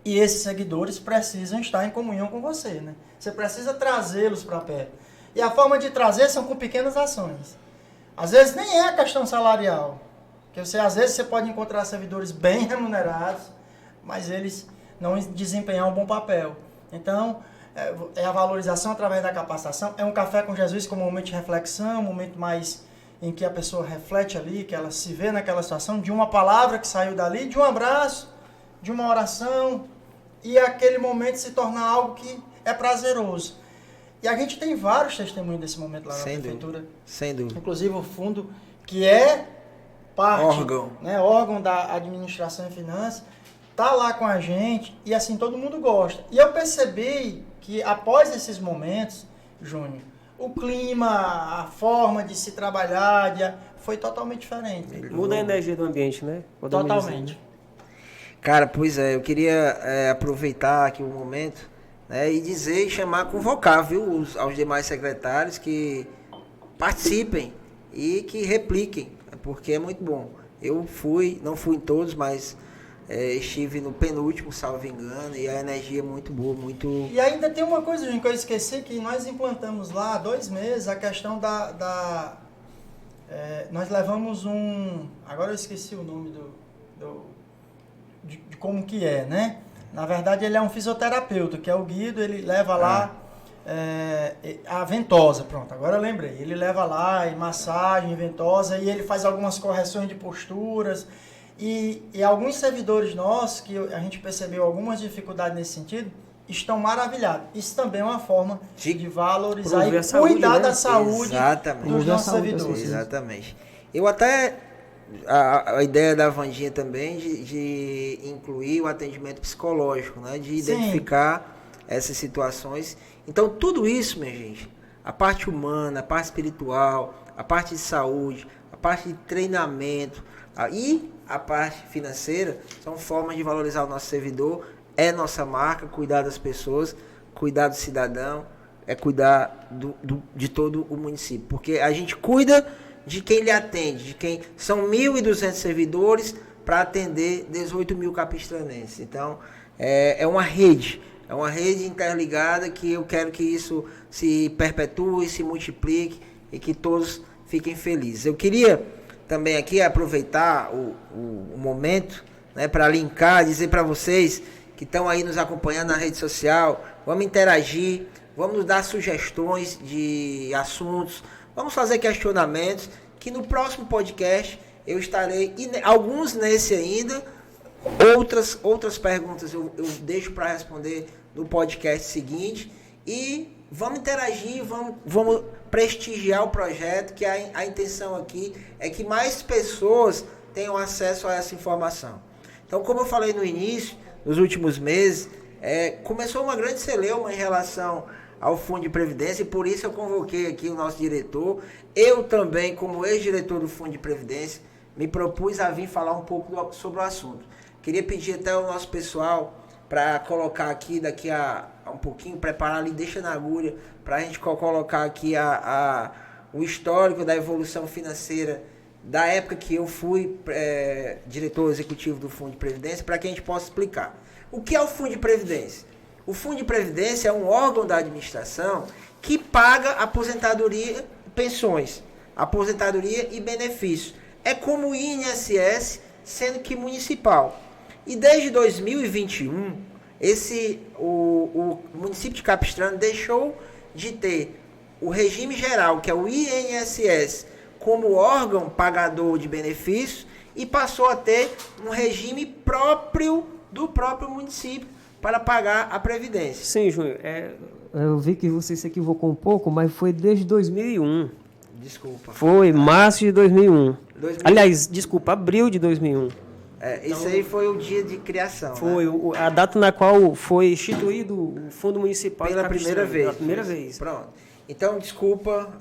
E esses seguidores precisam estar em comunhão com você. Né? Você precisa trazê-los para perto. E a forma de trazer são com pequenas ações. Às vezes nem é a questão salarial. Porque às vezes você pode encontrar servidores bem remunerados, mas eles não desempenham um bom papel. Então, é a valorização através da capacitação, é um café com Jesus como um momento de reflexão, um momento mais em que a pessoa reflete ali, que ela se vê naquela situação, de uma palavra que saiu dali, de um abraço, de uma oração, e aquele momento se torna algo que é prazeroso. E a gente tem vários testemunhos desse momento lá na prefeitura. Sem dúvida. Inclusive o fundo, que é parte, órgão da administração e finanças, tá lá com a gente e assim todo mundo gosta. E eu percebi que após esses momentos, Júnior, o clima, a forma de se trabalhar foi totalmente diferente. Muda a energia do ambiente, né? Totalmente. Cara, pois é, eu queria aproveitar aqui o momento, né, e dizer e chamar, convocar, viu, aos demais secretários que participem e que repliquem, porque é muito bom. Eu não fui em todos, mas estive no penúltimo, salvo engano, e a energia é muito boa, muito... E ainda tem uma coisa, gente, que eu esqueci, que nós implantamos lá há 2 meses, a questão nós levamos agora eu esqueci o nome de como que é, né? Na verdade, ele é um fisioterapeuta, que é o Guido, ele leva lá a ventosa, pronto, agora eu lembrei. Ele leva lá massagem, ventosa, e ele faz algumas correções de posturas. E alguns servidores nossos, que a gente percebeu algumas dificuldades nesse sentido, estão maravilhados. Isso também é uma forma de valorizar e cuidar da saúde dos nossos servidores. Exatamente. Eu até... A ideia da Vandinha também de incluir o atendimento psicológico, né? De identificar essas situações. Então, tudo isso, minha gente, a parte humana, a parte espiritual, a parte de saúde, a parte de treinamento e a parte financeira, são formas de valorizar o nosso servidor, é nossa marca, cuidar das pessoas, cuidar do cidadão, é cuidar de todo o município. Porque a gente cuida de quem lhe atende, de quem são 1.200 servidores para atender 18 mil capistranenses. Então, é uma rede interligada que eu quero que isso se perpetue, se multiplique e que todos fiquem felizes. Eu queria também aqui aproveitar o momento, né, para linkar, dizer para vocês que estão aí nos acompanhando na rede social, vamos interagir, vamos nos dar sugestões de assuntos, vamos fazer questionamentos, que no próximo podcast eu estarei, alguns nesse ainda, outras perguntas eu deixo para responder no podcast seguinte, e vamos interagir, vamos prestigiar o projeto, que a intenção aqui é que mais pessoas tenham acesso a essa informação. Então, como eu falei no início, nos últimos meses, começou uma grande celeuma em relação ao Fundo de Previdência, e por isso eu convoquei aqui o nosso diretor. Eu também, como ex-diretor do Fundo de Previdência, me propus a vir falar um pouco sobre o assunto. Queria pedir até ao nosso pessoal para colocar aqui, daqui a um pouquinho, preparar ali, deixa na agulha, para a gente colocar aqui o histórico da evolução financeira da época que eu fui diretor executivo do Fundo de Previdência, para que a gente possa explicar. O que é o Fundo de Previdência? O Fundo de Previdência é um órgão da administração que paga aposentadoria, pensões, aposentadoria e benefícios. É como o INSS, sendo que municipal. E desde 2021, o município de Capistrano deixou de ter o regime geral, que é o INSS, como órgão pagador de benefícios, e passou a ter um regime próprio do próprio município para pagar a Previdência. Sim, Júnior. Eu vi que você se equivocou um pouco, mas foi desde 2001. Desculpa. Foi março de 2001. Aliás, desculpa, abril de 2001. Isso aí foi o dia de criação. Foi, né? A data na qual foi instituído o Fundo Municipal pela primeira vez. Pela primeira vez. Pronto. Então, desculpa,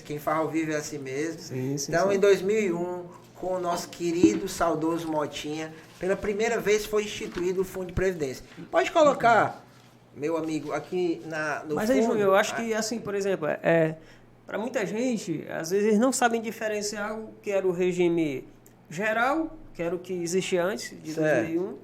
quem faz ao vivo é assim mesmo. Sim, então, sim. Em 2001, com o nosso querido, saudoso Motinha, pela primeira vez foi instituído o Fundo de Previdência. Pode colocar, meu amigo, aqui no Mas fundo. aí, Júnior, eu acho que, assim, por exemplo, para muita gente, às vezes eles não sabem diferenciar o que era o regime geral, que era o que existia antes de 2001,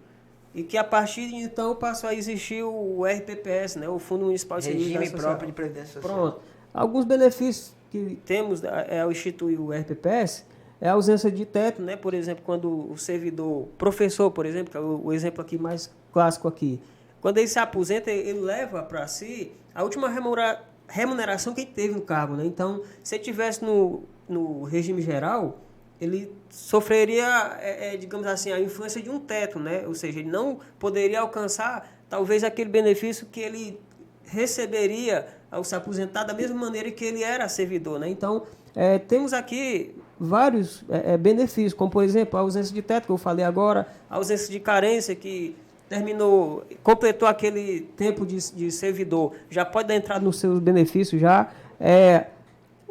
e que a partir de então passou a existir o RPPS, né, o Fundo Municipal de Seguridade Social. Regime próprio de Previdência Social. Pronto. Alguns benefícios que temos ao instituir o RPPS é a ausência de teto, né? Por exemplo, quando o servidor, professor, por exemplo, que é o exemplo aqui mais clássico aqui, quando ele se aposenta, ele leva para si a última remuneração que ele teve no cargo, né? Então, se ele estivesse no regime geral, ele sofreria, digamos assim, a influência de um teto, né? Ou seja, ele não poderia alcançar, talvez, aquele benefício que ele receberia ao se aposentar da mesma maneira que ele era servidor, né? Então, temos aqui vários benefícios, como, por exemplo, a ausência de teto, que eu falei agora, a ausência de carência, que completou aquele tempo de servidor, já pode dar entrada nos seus benefícios já.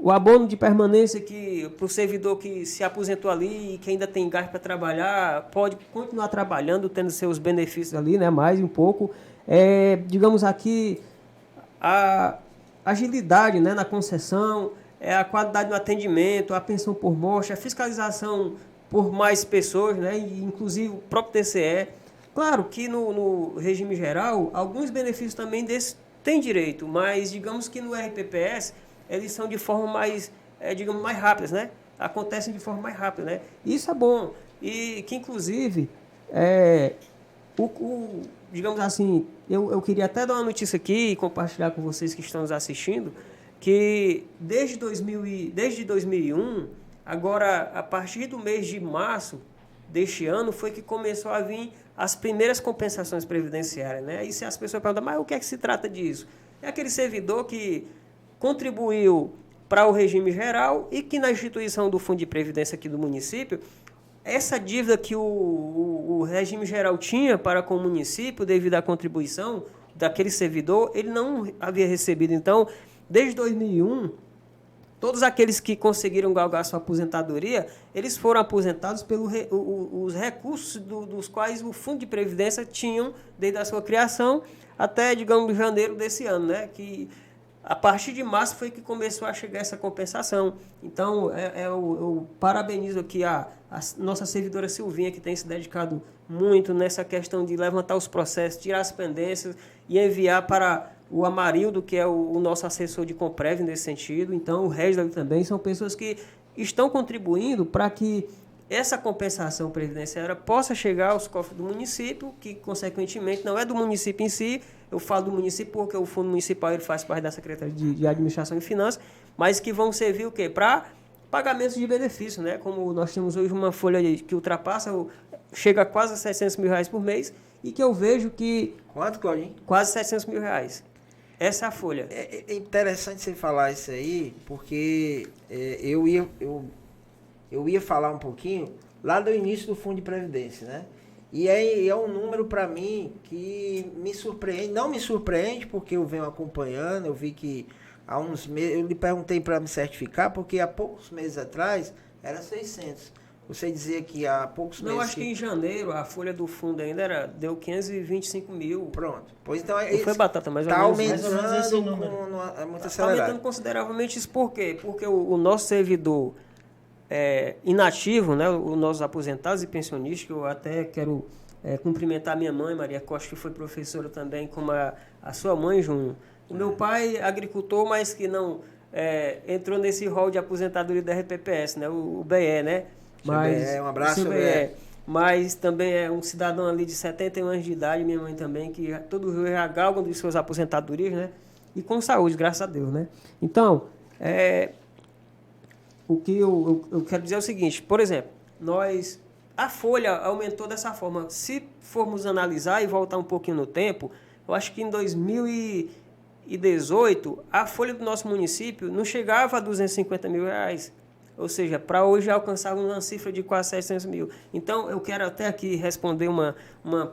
O abono de permanência, que para o servidor que se aposentou ali e que ainda tem gás para trabalhar, pode continuar trabalhando, tendo seus benefícios ali, né, mais um pouco. Digamos aqui, a agilidade, né, na concessão, a qualidade do atendimento, a pensão por morte, a fiscalização por mais pessoas, né, e inclusive o próprio TCE. Claro que no regime geral, alguns benefícios também desses têm direito, mas digamos que no RPPS eles são de forma mais, digamos, mais rápidas, né? Acontecem de forma mais rápida, né? Isso é bom. E que, inclusive, digamos assim, eu queria até dar uma notícia aqui e compartilhar com vocês que estão nos assistindo, que desde 2001, agora, a partir do mês de março deste ano, foi que começou a vir as primeiras compensações previdenciárias, né? E se as pessoas perguntam, mas o que é que se trata disso? É aquele servidor que contribuiu para o regime geral e que na instituição do Fundo de Previdência aqui do município, essa dívida que o regime geral tinha para com o município devido à contribuição daquele servidor, ele não havia recebido. Então, desde 2001, todos aqueles que conseguiram galgar sua aposentadoria, eles foram aposentados pelos os recursos dos quais o Fundo de Previdência tinham desde a sua criação até, digamos, janeiro desse ano, né? Que a partir de março foi que começou a chegar essa compensação. Então, eu parabenizo aqui a nossa servidora Silvinha, que tem se dedicado muito nessa questão de levantar os processos, tirar as pendências e enviar para o Amarildo, que é o nosso assessor de Comprev nesse sentido. Então, o Regis também são pessoas que estão contribuindo para que essa compensação previdenciária possa chegar aos cofres do município, que, consequentemente, não é do município em si. Eu falo do município porque o Fundo Municipal ele faz parte da Secretaria de Administração e Finanças, mas que vão servir o quê? Para pagamentos de benefício, né? Como nós temos hoje uma folha que ultrapassa, chega a quase R$700 mil por mês, e que eu vejo que... Quanto, Claudinho? Quase R$700 mil. Essa é a folha. É interessante você falar isso aí, porque eu ia falar um pouquinho lá do início do Fundo de Previdência, né? E é um número para mim que me surpreende, não me surpreende porque eu venho acompanhando, eu vi que há uns meses, eu lhe perguntei para me certificar, porque há poucos meses atrás era 600. Você dizia que há poucos meses... Não, acho que em janeiro a folha do fundo ainda deu 525 mil. Pronto. Pois então... Não foi batata, mais ou menos. Está aumentando é muito acelerado. Está aumentando consideravelmente. Isso por quê? Porque o nosso servidor inativo, né, os nossos aposentados e pensionistas, que eu até quero cumprimentar minha mãe, Maria Costa, que foi professora também, como a sua mãe, Júnior. O meu pai, agricultor, mas que não entrou nesse rol de aposentadoria da RPPS, né, o BE, né? Mas, um abraço, BE. Mas também é um cidadão ali de 71 anos de idade, minha mãe também, que todo dia já galgam de suas aposentadorias, né? E com saúde, graças a Deus, né? Então, o que eu quero dizer é o seguinte, por exemplo, a folha aumentou dessa forma. Se formos analisar e voltar um pouquinho no tempo, eu acho que em 2018, a folha do nosso município não chegava a R$250 mil. Ou seja, para hoje alcançar uma cifra de quase 600 mil. Então, eu quero até aqui responder uma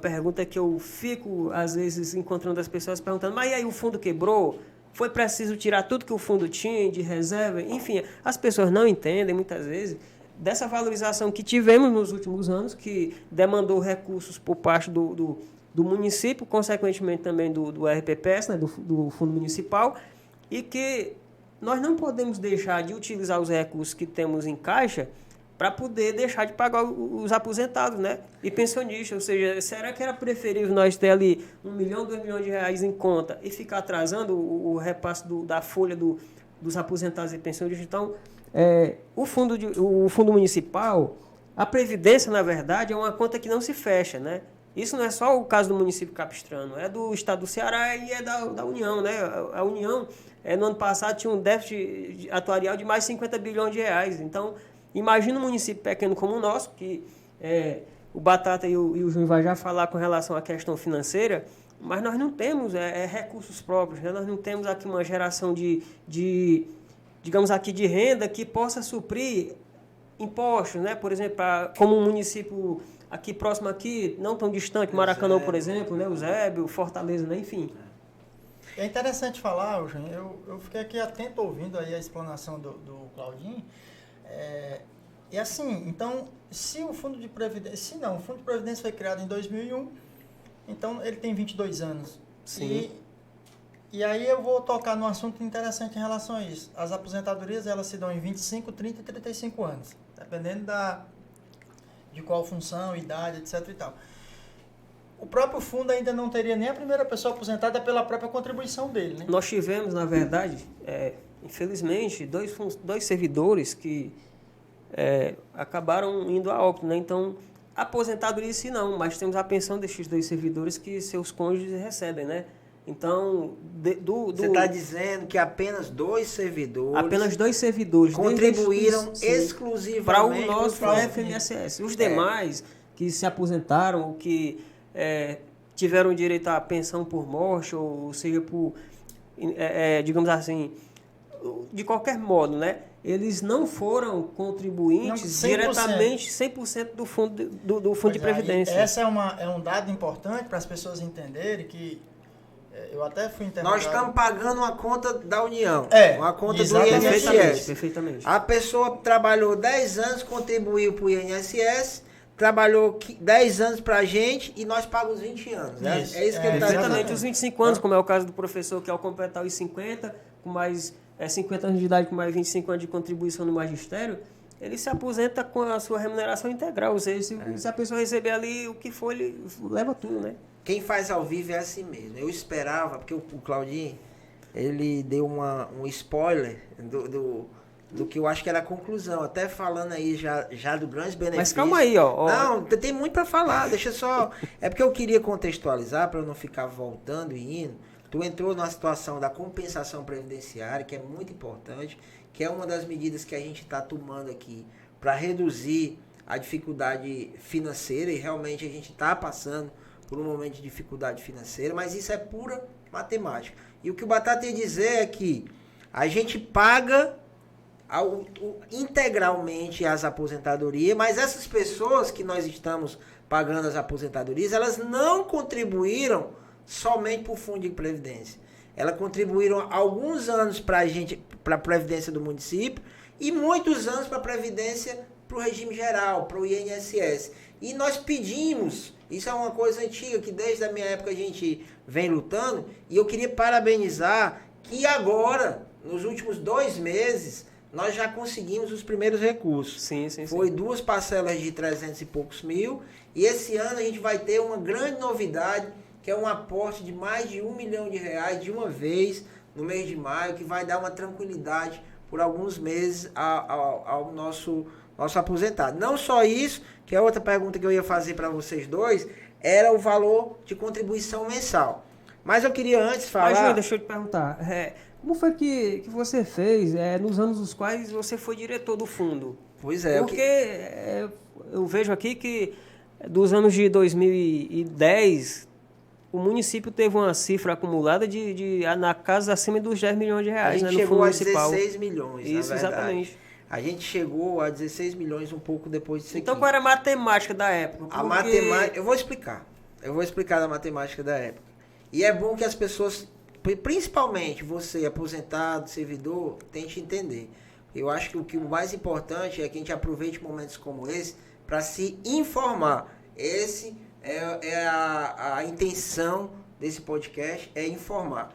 pergunta que eu fico, às vezes, encontrando as pessoas perguntando, mas e aí o fundo quebrou? Foi preciso tirar tudo que o fundo tinha de reserva? Enfim, as pessoas não entendem, muitas vezes, dessa valorização que tivemos nos últimos anos, que demandou recursos por parte do município, consequentemente também do RPPS, né, do Fundo Municipal, e que nós não podemos deixar de utilizar os recursos que temos em caixa para poder deixar de pagar os aposentados, né? E pensionistas. Ou seja, será que era preferível nós ter ali R$1 milhão, R$2 milhões em conta e ficar atrasando o repasse da folha dos aposentados e pensionistas? Então, o fundo municipal, a Previdência, na verdade, é uma conta que não se fecha, né? Isso não é só o caso do município capistrano, é do estado do Ceará e é da União, né? A União, no ano passado, tinha um déficit atuarial de mais de 50 bilhões de reais. Então, imagina um município pequeno como o nosso, que o Batata e o Júnior vai já falar com relação à questão financeira, mas nós não temos recursos próprios, né? Nós não temos aqui uma geração digamos aqui, de renda que possa suprir impostos, né? Por exemplo, como um município aqui próximo aqui, não tão distante, Maracanã, por exemplo, né? O Zébio, Fortaleza, né? Enfim. É interessante falar, Eugênio, eu fiquei aqui atento ouvindo aí a explanação do Claudinho. E assim, então, se o Fundo de Previdência... o Fundo de Previdência foi criado em 2001, então ele tem 22 anos. Sim. E aí eu vou tocar num assunto interessante em relação a isso. As aposentadorias, elas se dão em 25, 30 e 35 anos, dependendo de qual função, idade, etc. e tal. O próprio fundo ainda não teria nem a primeira pessoa aposentada pela própria contribuição dele, né? Nós tivemos, na verdade, infelizmente, dois servidores que acabaram indo a óbito, né? Então, aposentadoria sim não, mas temos a pensão desses dois servidores que seus cônjuges recebem, né? Então, você está dizendo que apenas dois servidores contribuíram exclusivamente para o nosso FMSS. Os demais que se aposentaram, ou que tiveram direito à pensão por morte, ou seja, por, digamos assim, de qualquer modo, né? Eles não foram contribuintes diretamente 100% do fundo de previdência. Essa é um dado importante para as pessoas entenderem que eu até fui interrogado. Nós estamos pagando uma conta da União, uma conta do INSS. Perfeitamente. A pessoa trabalhou 10 anos, contribuiu para o INSS, trabalhou 10 anos para a gente e nós pagamos 20 anos. Né? Isso, é isso que ele está dizendo. Exatamente, os 25 anos, como é o caso do professor, que ao completar os 50, com mais 50 anos de idade, com mais 25 anos de contribuição no magistério, ele se aposenta com a sua remuneração integral. Ou seja, se a pessoa receber ali o que for, ele leva tudo, né? Quem faz ao vivo é assim mesmo. Eu esperava, porque o Claudinho, ele deu um spoiler do que eu acho que era a conclusão. Até falando aí já do grande benefício. Mas calma aí, ó. Não, tem muito para falar. Deixa só... É porque eu queria contextualizar, para eu não ficar voltando e indo. Tu entrou na situação da compensação previdenciária, que é muito importante, que é uma das medidas que a gente está tomando aqui para reduzir a dificuldade financeira, e realmente a gente está passando por um momento de dificuldade financeira, mas isso é pura matemática. E o que o Batata ia dizer é que a gente paga integralmente as aposentadorias, mas essas pessoas que nós estamos pagando as aposentadorias, elas não contribuíram somente para o Fundo de Previdência. Elas contribuíram alguns anos para a gente, para a Previdência do município, e muitos anos para a Previdência, para o regime geral, para o INSS. E nós pedimos, isso é uma coisa antiga, que desde a minha época a gente vem lutando, e eu queria parabenizar que agora, nos últimos 2 meses, nós já conseguimos os primeiros recursos. Sim. Foi 2 parcelas de 300 e poucos mil, e esse ano a gente vai ter uma grande novidade, que é um aporte de mais de R$1 milhão de uma vez, no mês de maio, que vai dar uma tranquilidade por alguns meses ao nosso aposentado. Não só isso, que é outra pergunta que eu ia fazer para vocês dois, era o valor de contribuição mensal. Mas eu queria antes falar... Mas, Júlio, deixa eu te perguntar, como foi que você fez nos anos nos quais você foi diretor do fundo? Pois é. Porque eu vejo aqui que dos anos de 2010... o município teve uma cifra acumulada na casa acima dos R$10 milhões, a gente né, chegou a 16 milhões, Isso, na verdade. Exatamente. A gente chegou a 16 milhões um pouco depois disso Então, aqui. qual era a matemática da época? A matemática... Eu vou explicar da matemática da época. E é bom que as pessoas, principalmente você, aposentado, servidor, tente entender. Eu acho que o mais importante é que a gente aproveite momentos como esse para se informar. Esse a intenção desse podcast, é informar.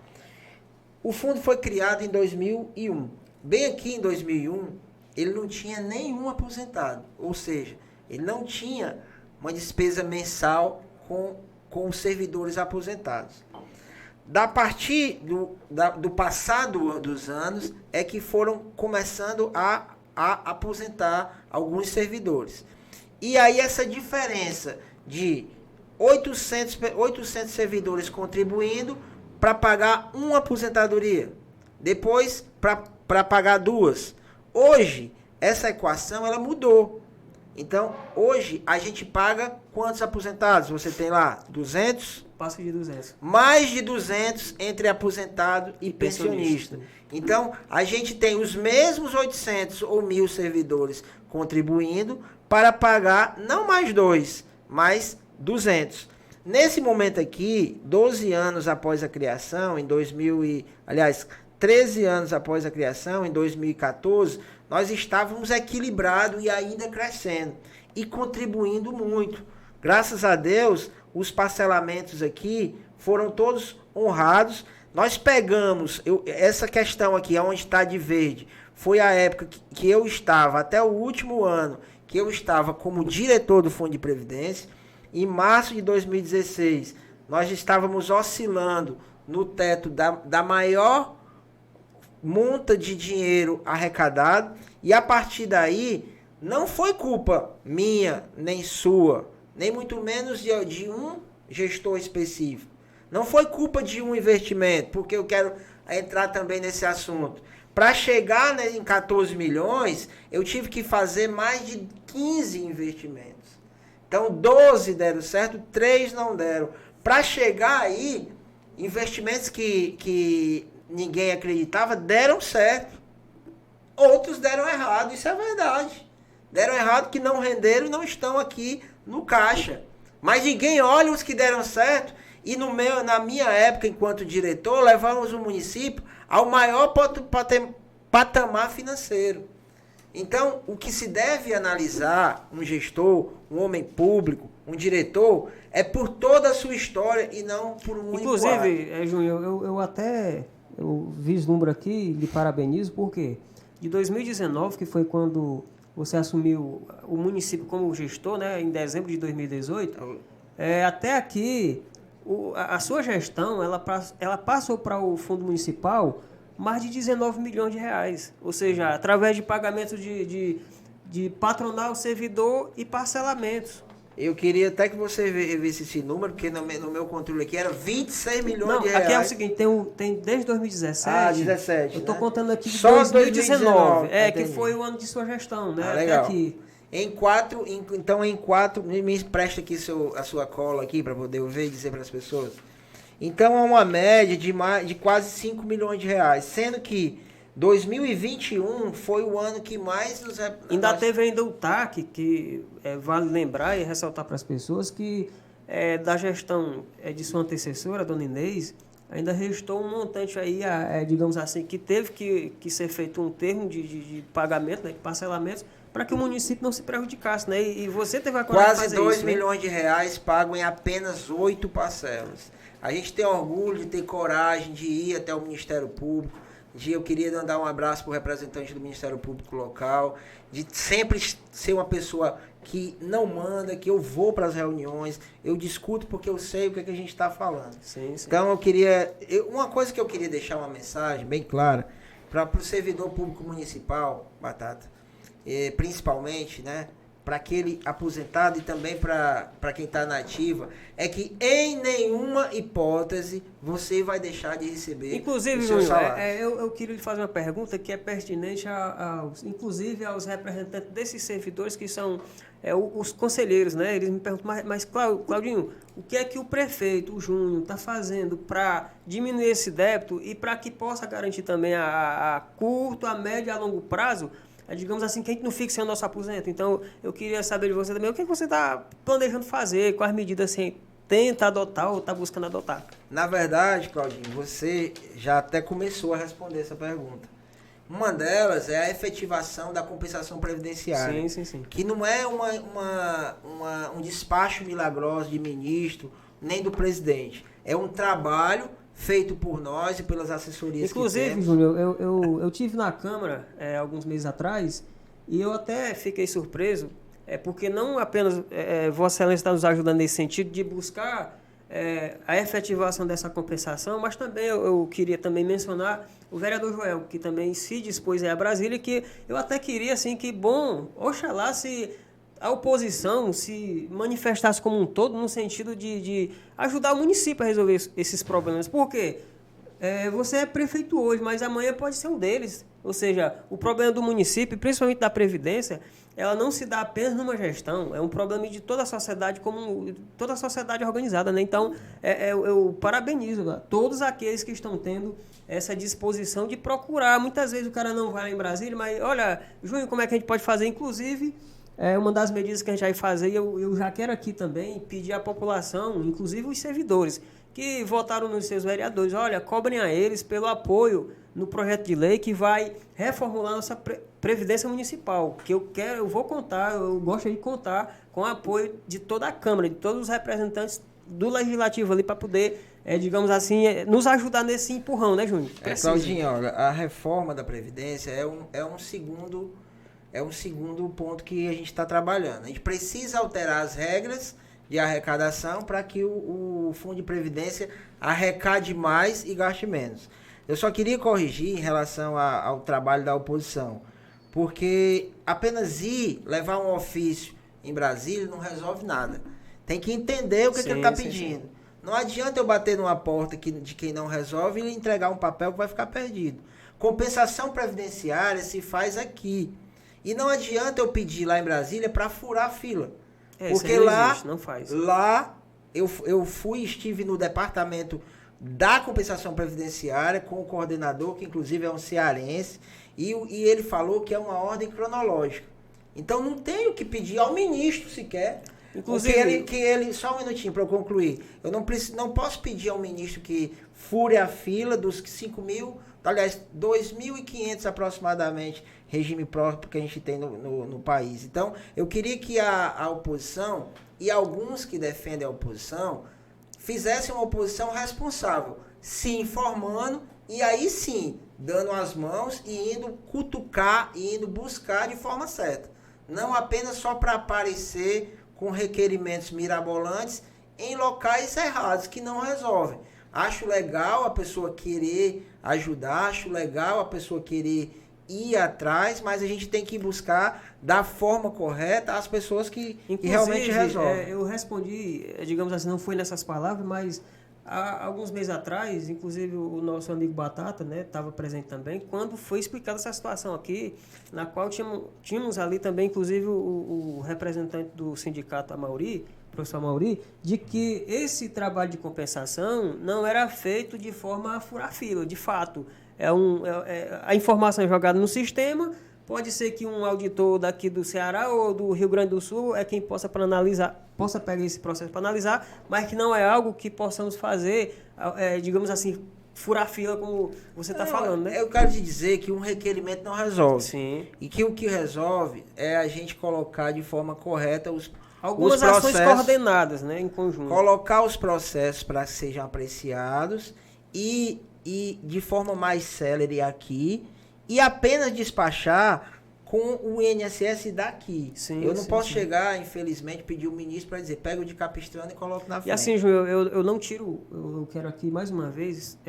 O fundo foi criado em 2001. Bem aqui em 2001, ele não tinha nenhum aposentado. Ou seja, ele não tinha uma despesa mensal com os servidores aposentados. A partir do passado dos anos, é que foram começando a aposentar alguns servidores. E aí essa diferença de 800 servidores contribuindo para pagar uma aposentadoria. Depois, para pagar 2. Hoje, essa equação ela mudou. Então, hoje, a gente paga quantos aposentados? Você tem lá 200? Passa de 200. Mais de 200 entre aposentado e pensionista. Então, a gente tem os mesmos 800 ou 1.000 servidores contribuindo para pagar não mais 2, mas 200. Nesse momento aqui, 12 anos após a criação, em 13 anos após a criação, em 2014, nós estávamos equilibrados e ainda crescendo e contribuindo muito. Graças a Deus, os parcelamentos aqui foram todos honrados. Nós pegamos, essa questão aqui, onde está de verde, foi a época que eu estava, até o último ano, que eu estava como diretor do Fundo de Previdência. Em março de 2016, nós estávamos oscilando no teto da maior monta de dinheiro arrecadado, e a partir daí, não foi culpa minha, nem sua, nem muito menos de um gestor específico. Não foi culpa de um investimento, porque eu quero entrar também nesse assunto. Para chegar em 14 milhões, eu tive que fazer mais de 15 investimentos. Então, 12 deram certo, 3 não deram. Para chegar aí, investimentos que ninguém acreditava deram certo. Outros deram errado, isso é verdade. Deram errado que não renderam e não estão aqui no caixa. Mas ninguém olha os que deram certo. E na minha época, enquanto diretor, levamos o município ao maior patamar financeiro. Então, o que se deve analisar um gestor, um homem público, um diretor, é por toda a sua história e não por um único ato. Inclusive, Júnior, eu vislumbro aqui, lhe parabenizo, porque de 2019, que foi quando você assumiu o município como gestor, né, em dezembro de 2018, até aqui, a sua gestão, ela passou para o Fundo Municipal mais de 19 milhões de reais. Ou seja, através de pagamento de patronal, servidor e parcelamentos. Eu queria até que você visse esse número, porque no meu controle aqui era 26 milhões de reais. Aqui é o seguinte, tem desde 2017. Ah, 17. Eu estou contando aqui de só 2019. Entendi. Que foi o ano de sua gestão, né? Legal. Até aqui. Em 4, me presta aqui a sua cola aqui para poder ver e dizer para as pessoas. Então é uma média de quase 5 milhões de reais, sendo que 2021 foi o ano que mais nos... Teve ainda o TAC, que vale lembrar e ressaltar para as pessoas que da gestão de sua antecessora, a dona Inês, ainda restou um montante aí, digamos assim, que teve que ser feito um termo de pagamento, né, de parcelamentos, para que o município não se prejudicasse, né? E você teve a coragem de fazer isso. Quase 2 milhões de reais pagam em apenas 8 parcelas. A gente tem orgulho de ter coragem de ir até o Ministério Público. Eu queria mandar um abraço para o representante do Ministério Público local, de sempre ser uma pessoa que não manda, que eu vou para as reuniões, eu discuto porque eu sei o que a gente está falando. Sim. Então uma coisa que eu queria deixar uma mensagem bem clara para o servidor público municipal, Batata, principalmente, né, para aquele aposentado e também para quem está na ativa, é que em nenhuma hipótese você vai deixar de receber inclusive, o seu salário. Eu queria lhe fazer uma pergunta que é pertinente inclusive aos representantes desses servidores que são os conselheiros, né? Eles me perguntam, mas Claudinho, o que é que o prefeito, o Júnior, está fazendo para diminuir esse débito e para que possa garantir também a curto, a médio e a longo prazo, digamos assim, que a gente não fique sem o nosso aposento. Então, eu queria saber de você também, o que você está planejando fazer, quais medidas assim, tenta adotar ou está buscando adotar? Na verdade, Claudinho, você já até começou a responder essa pergunta. Uma delas é a efetivação da compensação previdenciária. Sim. Que não é um despacho milagroso de ministro, nem do presidente. É um trabalho feito por nós e pelas assessorias. Inclusive, Júnior, eu tive na Câmara alguns meses atrás e eu até fiquei surpreso, porque não apenas Vossa Excelência está nos ajudando nesse sentido de buscar a efetivação dessa compensação, mas também eu queria também mencionar o vereador Joel, que também se dispôs a Brasília, que eu até queria, assim, que bom, oxalá se a oposição se manifestasse como um todo no sentido de ajudar o município a resolver esses problemas. Por quê? Você é prefeito hoje, mas amanhã pode ser um deles. Ou seja, o problema do município, principalmente da Previdência, ela não se dá apenas numa gestão, é um problema de toda a sociedade, como toda a sociedade organizada, né? Então, eu parabenizo todos aqueles que estão tendo essa disposição de procurar. Muitas vezes o cara não vai lá em Brasília, mas olha, Júnior, como é que a gente pode fazer? Inclusive, uma das medidas que a gente vai fazer, eu já quero aqui também pedir à população, inclusive os servidores, que votaram nos seus vereadores, olha, cobrem a eles pelo apoio no projeto de lei que vai reformular nossa Previdência Municipal, que eu vou contar, eu gosto de contar com o apoio de toda a Câmara, de todos os representantes do Legislativo ali para poder, digamos assim, nos ajudar nesse empurrão, né, Júnior? Claudinho, olha, a reforma da Previdência é um segundo ponto que a gente está trabalhando. A gente precisa alterar as regras de arrecadação para que o Fundo de Previdência arrecade mais e gaste menos. Eu só queria corrigir em relação ao trabalho da oposição, porque apenas levar um ofício em Brasília não resolve nada. Tem que entender o que ele está pedindo. Sim. Não adianta eu bater numa porta de quem não resolve e entregar um papel que vai ficar perdido. Compensação previdenciária se faz aqui. E não adianta eu pedir lá em Brasília para furar a fila. Porque lá eu estive no departamento da compensação previdenciária com o coordenador, que inclusive é um cearense, e ele falou que é uma ordem cronológica. Então não tenho que pedir ao ministro sequer. Inclusive, só um minutinho para eu concluir. Eu não posso pedir ao ministro que fure a fila dos 2.500 aproximadamente regime próprio que a gente tem no país. Então, eu queria que a oposição e alguns que defendem a oposição fizessem uma oposição responsável, se informando e aí sim, dando as mãos e indo cutucar e indo buscar de forma certa. Não apenas só para aparecer com requerimentos mirabolantes em locais errados, que não resolvem. Acho legal a pessoa querer ajudar, acho legal a pessoa querer ir atrás, mas a gente tem que buscar da forma correta as pessoas que realmente resolvem. Eu respondi, digamos assim, não foi nessas palavras, mas há alguns meses atrás, inclusive o nosso amigo Batata, né, estava presente também, quando foi explicada essa situação aqui, na qual tínhamos ali também, inclusive, o representante do sindicato, professor Amauri, de que esse trabalho de compensação não era feito de forma a furar fila, de fato. A informação é jogada no sistema, pode ser que um auditor daqui do Ceará ou do Rio Grande do Sul é quem possa pegar esse processo para analisar, mas que não é algo que possamos fazer, digamos assim, furar fila, como você está falando, né? Eu quero te dizer que um requerimento não resolve. Sim. E que o que resolve é a gente colocar de forma correta algumas ações coordenadas, né, em conjunto. Colocar os processos para que sejam apreciados e de forma mais célere aqui e apenas despachar com o INSS daqui. Sim, eu não posso chegar, infelizmente, pedir o ministro para dizer, pega o de Capistrano e coloca na frente. E assim, Júnior, eu não tiro, eu quero aqui mais uma vez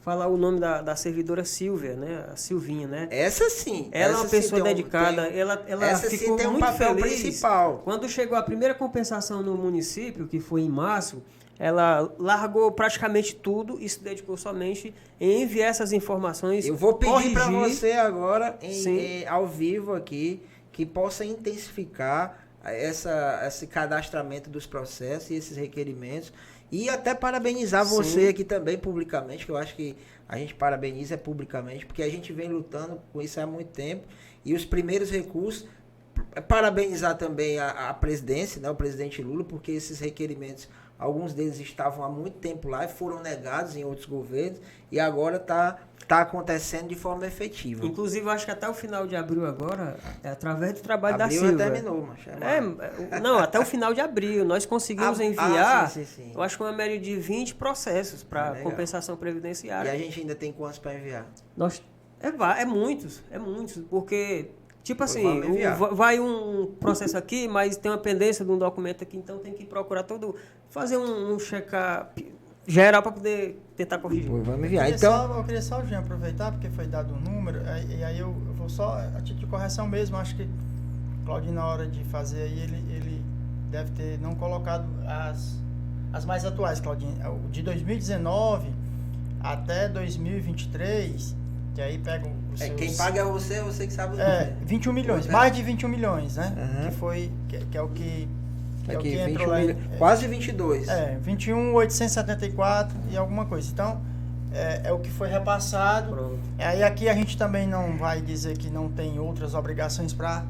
falar o nome da servidora Silvia, né? A Silvinha, né? Essa sim. Ela é uma pessoa dedicada, ela essa ficou sim tem um muito papel feliz principal. Quando chegou a primeira compensação no município, que foi em março, ela largou praticamente tudo e se dedicou somente em enviar essas informações. Eu vou pedir para você agora, ao vivo aqui, que possa intensificar esse cadastramento dos processos e esses requerimentos. E até parabenizar você aqui também publicamente, que eu acho que a gente parabeniza publicamente, porque a gente vem lutando com isso há muito tempo. E os primeiros recursos, parabenizar também a presidência, né, o presidente Lula, porque esses requerimentos, alguns deles estavam há muito tempo lá e foram negados em outros governos, e agora está acontecendo de forma efetiva. Inclusive, eu acho que até o final de abril agora, através do trabalho da Silvia... Abril terminou, mas... Não, até o final de abril, nós conseguimos enviar, sim. eu acho que uma média de 20 processos para compensação previdenciária. E a gente ainda tem quantos para enviar? É muitos, porque... Tipo assim, vai um processo aqui, mas tem uma pendência de um documento aqui, então tem que procurar fazer um check-up geral para poder tentar corrigir. Vamos enviar. Eu queria só, Jean, aproveitar, porque foi dado um número, e aí eu vou só, a título de correção mesmo, acho que Claudinho, na hora de fazer aí, ele deve ter não colocado as mais atuais, Claudinho. O de 2019 até 2023, que aí pega os seus... Quem paga é você que sabe o número. 21 milhões, mais de 21 milhões, né? Que é o que... É o que entrou lá. Quase 22. 21.874 e alguma coisa. Então, é o que foi repassado. Pronto. Aí aqui a gente também não vai dizer que não tem outras obrigações para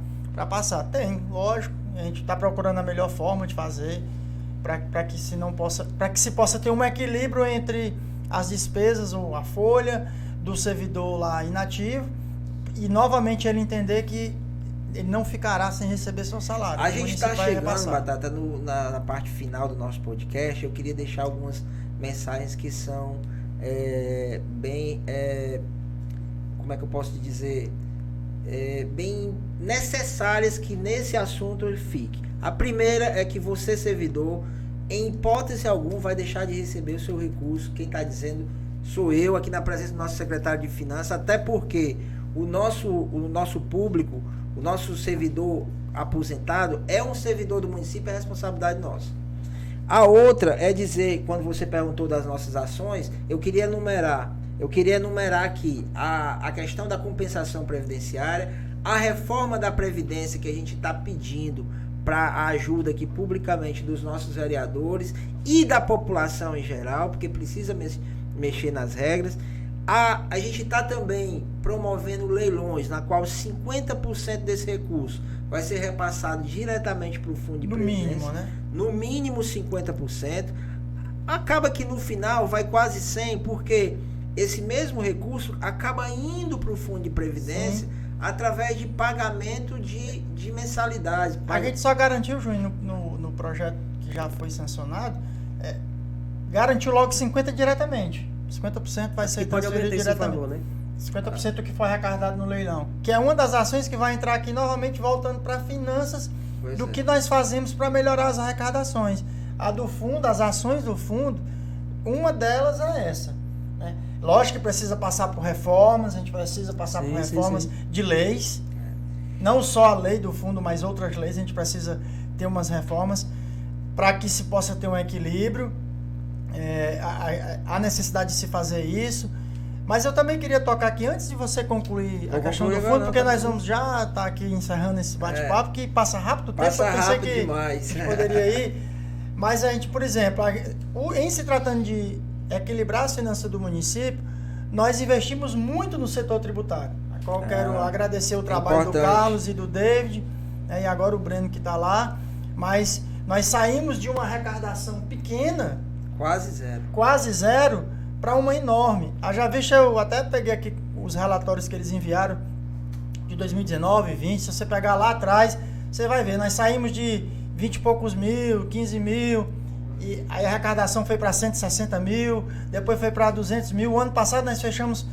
passar. Tem, lógico. A gente está procurando a melhor forma de fazer para que se possa ter um equilíbrio entre as despesas ou a folha do servidor lá inativo e novamente ele entender que ele não ficará sem receber seu salário. A gente está chegando, Batata, na parte final do nosso podcast. Eu queria deixar algumas mensagens que são bem, como é que eu posso dizer, bem necessárias que nesse assunto ele fique. A primeira é que você, servidor, em hipótese alguma, vai deixar de receber o seu recurso. Quem está dizendo sou eu, aqui na presença do nosso secretário de Finanças, até porque o nosso público, o nosso servidor aposentado é um servidor do município, é responsabilidade nossa. A outra é dizer, quando você perguntou das nossas ações, eu queria enumerar aqui a questão da compensação previdenciária, a reforma da Previdência que a gente está pedindo para a ajuda aqui publicamente dos nossos vereadores e da população em geral, porque precisa mexer nas regras. A gente está também promovendo leilões, na qual 50% desse recurso vai ser repassado diretamente para o fundo de previdência. No mínimo, né? No mínimo 50%. Acaba que no final vai quase 100%, porque esse mesmo recurso acaba indo para o fundo de previdência. Sim. Através de pagamento de mensalidades. A gente só garantiu, Juninho, no projeto que já foi sancionado, garantiu logo 50% diretamente. 50% vai ser transferido diretamente. Valor, né? 50% do que foi arrecadado no leilão. Que é uma das ações que vai entrar aqui novamente voltando para finanças que nós fazemos para melhorar as arrecadações. A do fundo, as ações do fundo, uma delas é essa. Né? Lógico que precisa passar por reformas, a gente precisa passar por reformas de leis. Não só a lei do fundo, mas outras leis, a gente precisa ter umas reformas para que se possa ter um equilíbrio. A necessidade de se fazer isso, mas eu também queria tocar aqui antes de você concluir a questão do fundo, porque nós vamos já estar aqui encerrando esse bate-papo, que passa rápido o tempo, eu pensei que demais. A gente poderia ir, mas a gente, por exemplo, em se tratando de equilibrar as finanças do município, nós investimos muito no setor tributário, a qual eu quero agradecer o trabalho do Carlos e do David, e agora o Breno que está lá, mas nós saímos de uma arrecadação pequena, quase zero para uma enorme. Haja vista, eu até peguei aqui os relatórios que eles enviaram de 2019, 2020. Se você pegar lá atrás, você vai ver. Nós saímos de 20 e poucos mil, 15 mil, e aí a arrecadação foi para 160 mil, depois foi para 200 mil. O ano passado nós fechamos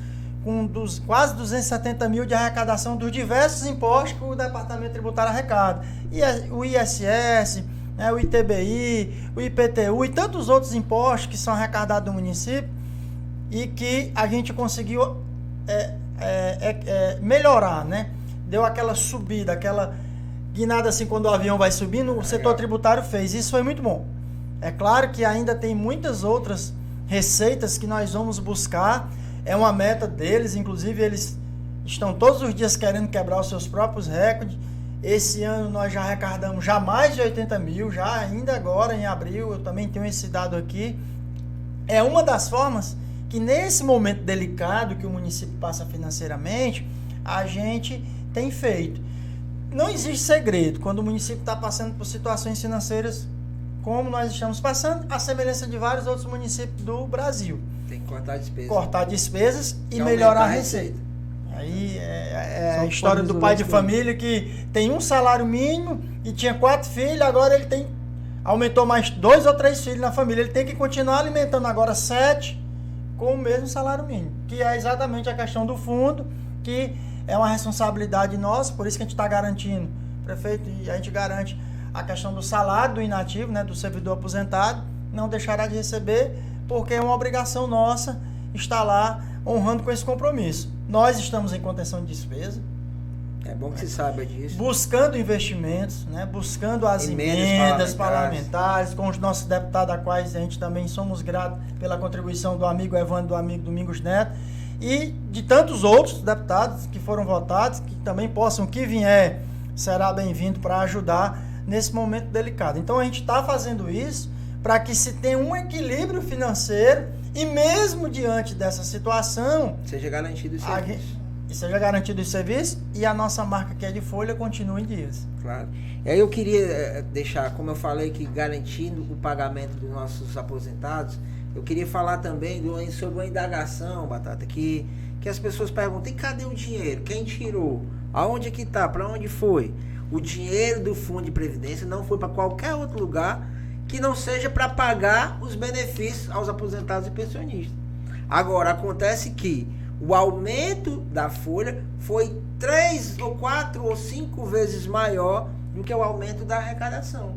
com quase 270 mil de arrecadação dos diversos impostos que o Departamento Tributário arrecada. E o ISS, o ITBI, o IPTU e tantos outros impostos que são arrecadados do município e que a gente conseguiu melhorar, né? Deu aquela subida, aquela guinada assim quando o avião vai subindo, o setor tributário fez. Isso foi muito bom. É claro que ainda tem muitas outras receitas que nós vamos buscar. É uma meta deles, inclusive eles estão todos os dias querendo quebrar os seus próprios recordes. Esse ano nós já arrecadamos já mais de 80 mil, já ainda agora em abril, eu também tenho esse dado aqui. É uma das formas que nesse momento delicado que o município passa financeiramente, a gente tem feito. Não existe segredo quando o município está passando por situações financeiras como nós estamos passando, a semelhança de vários outros municípios do Brasil. Tem que cortar despesas. Cortar despesas e melhorar a receita. Aí a história do pai de família que tem um salário mínimo e tinha 4 filhos, agora ele aumentou mais 2 ou 3 filhos na família. Ele tem que continuar alimentando agora 7 com o mesmo salário mínimo, que é exatamente a questão do fundo, que é uma responsabilidade nossa, por isso que a gente está garantindo, prefeito, e a gente garante a questão do salário do inativo, né, do servidor aposentado, não deixará de receber, porque é uma obrigação nossa estar lá honrando com esse compromisso. Nós estamos em contenção de despesa, É bom que se saiba disso. Buscando investimentos, né? Buscando as emendas parlamentares, com os nossos deputados, a quais a gente também somos gratos pela contribuição do amigo Evandro, do amigo Domingos Neto, e de tantos outros deputados que foram votados, que também possam, que vier, será bem-vindo para ajudar nesse momento delicado. Então a gente está fazendo isso para que se tenha um equilíbrio financeiro e mesmo diante dessa situação... Seja garantido o serviço. E seja garantido o serviço e a nossa marca que é de folha continue em dias. Claro. E aí eu queria deixar, como eu falei, que garantindo o pagamento dos nossos aposentados, eu queria falar também sobre uma indagação, Batata, que as pessoas perguntam, e cadê o dinheiro? Quem tirou? Aonde é que está? Para onde foi? O dinheiro do Fundo de Previdência não foi para qualquer outro lugar que não seja para pagar os benefícios aos aposentados e pensionistas. Agora, acontece que o aumento da folha foi 3 ou 4 ou 5 vezes maior do que o aumento da arrecadação.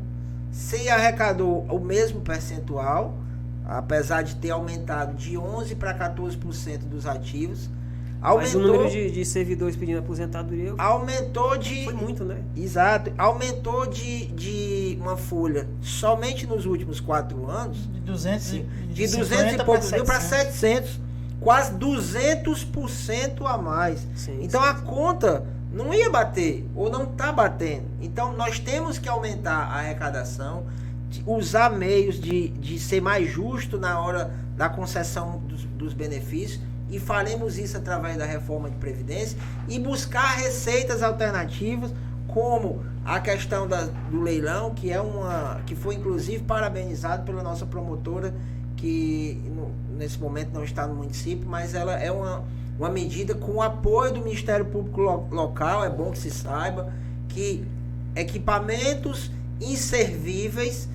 Se arrecadou o mesmo percentual, apesar de ter aumentado de 11% para 14% dos ativos, mas o número de servidores pedindo aposentadoria aumentou de... Foi muito, né? Exato. Aumentou de uma folha somente nos últimos 4 anos. De 200 e poucos mil para 700. Quase 200% a mais. Sim, então a conta não ia bater, ou não está batendo. Então nós temos que aumentar a arrecadação, usar meios de ser mais justo na hora da concessão dos benefícios, e faremos isso através da reforma de Previdência, e buscar receitas alternativas, como a questão do leilão, que foi inclusive parabenizado pela nossa promotora, que nesse momento não está no município, mas ela é uma medida com o apoio do Ministério Público Local. É bom que se saiba que equipamentos inservíveis,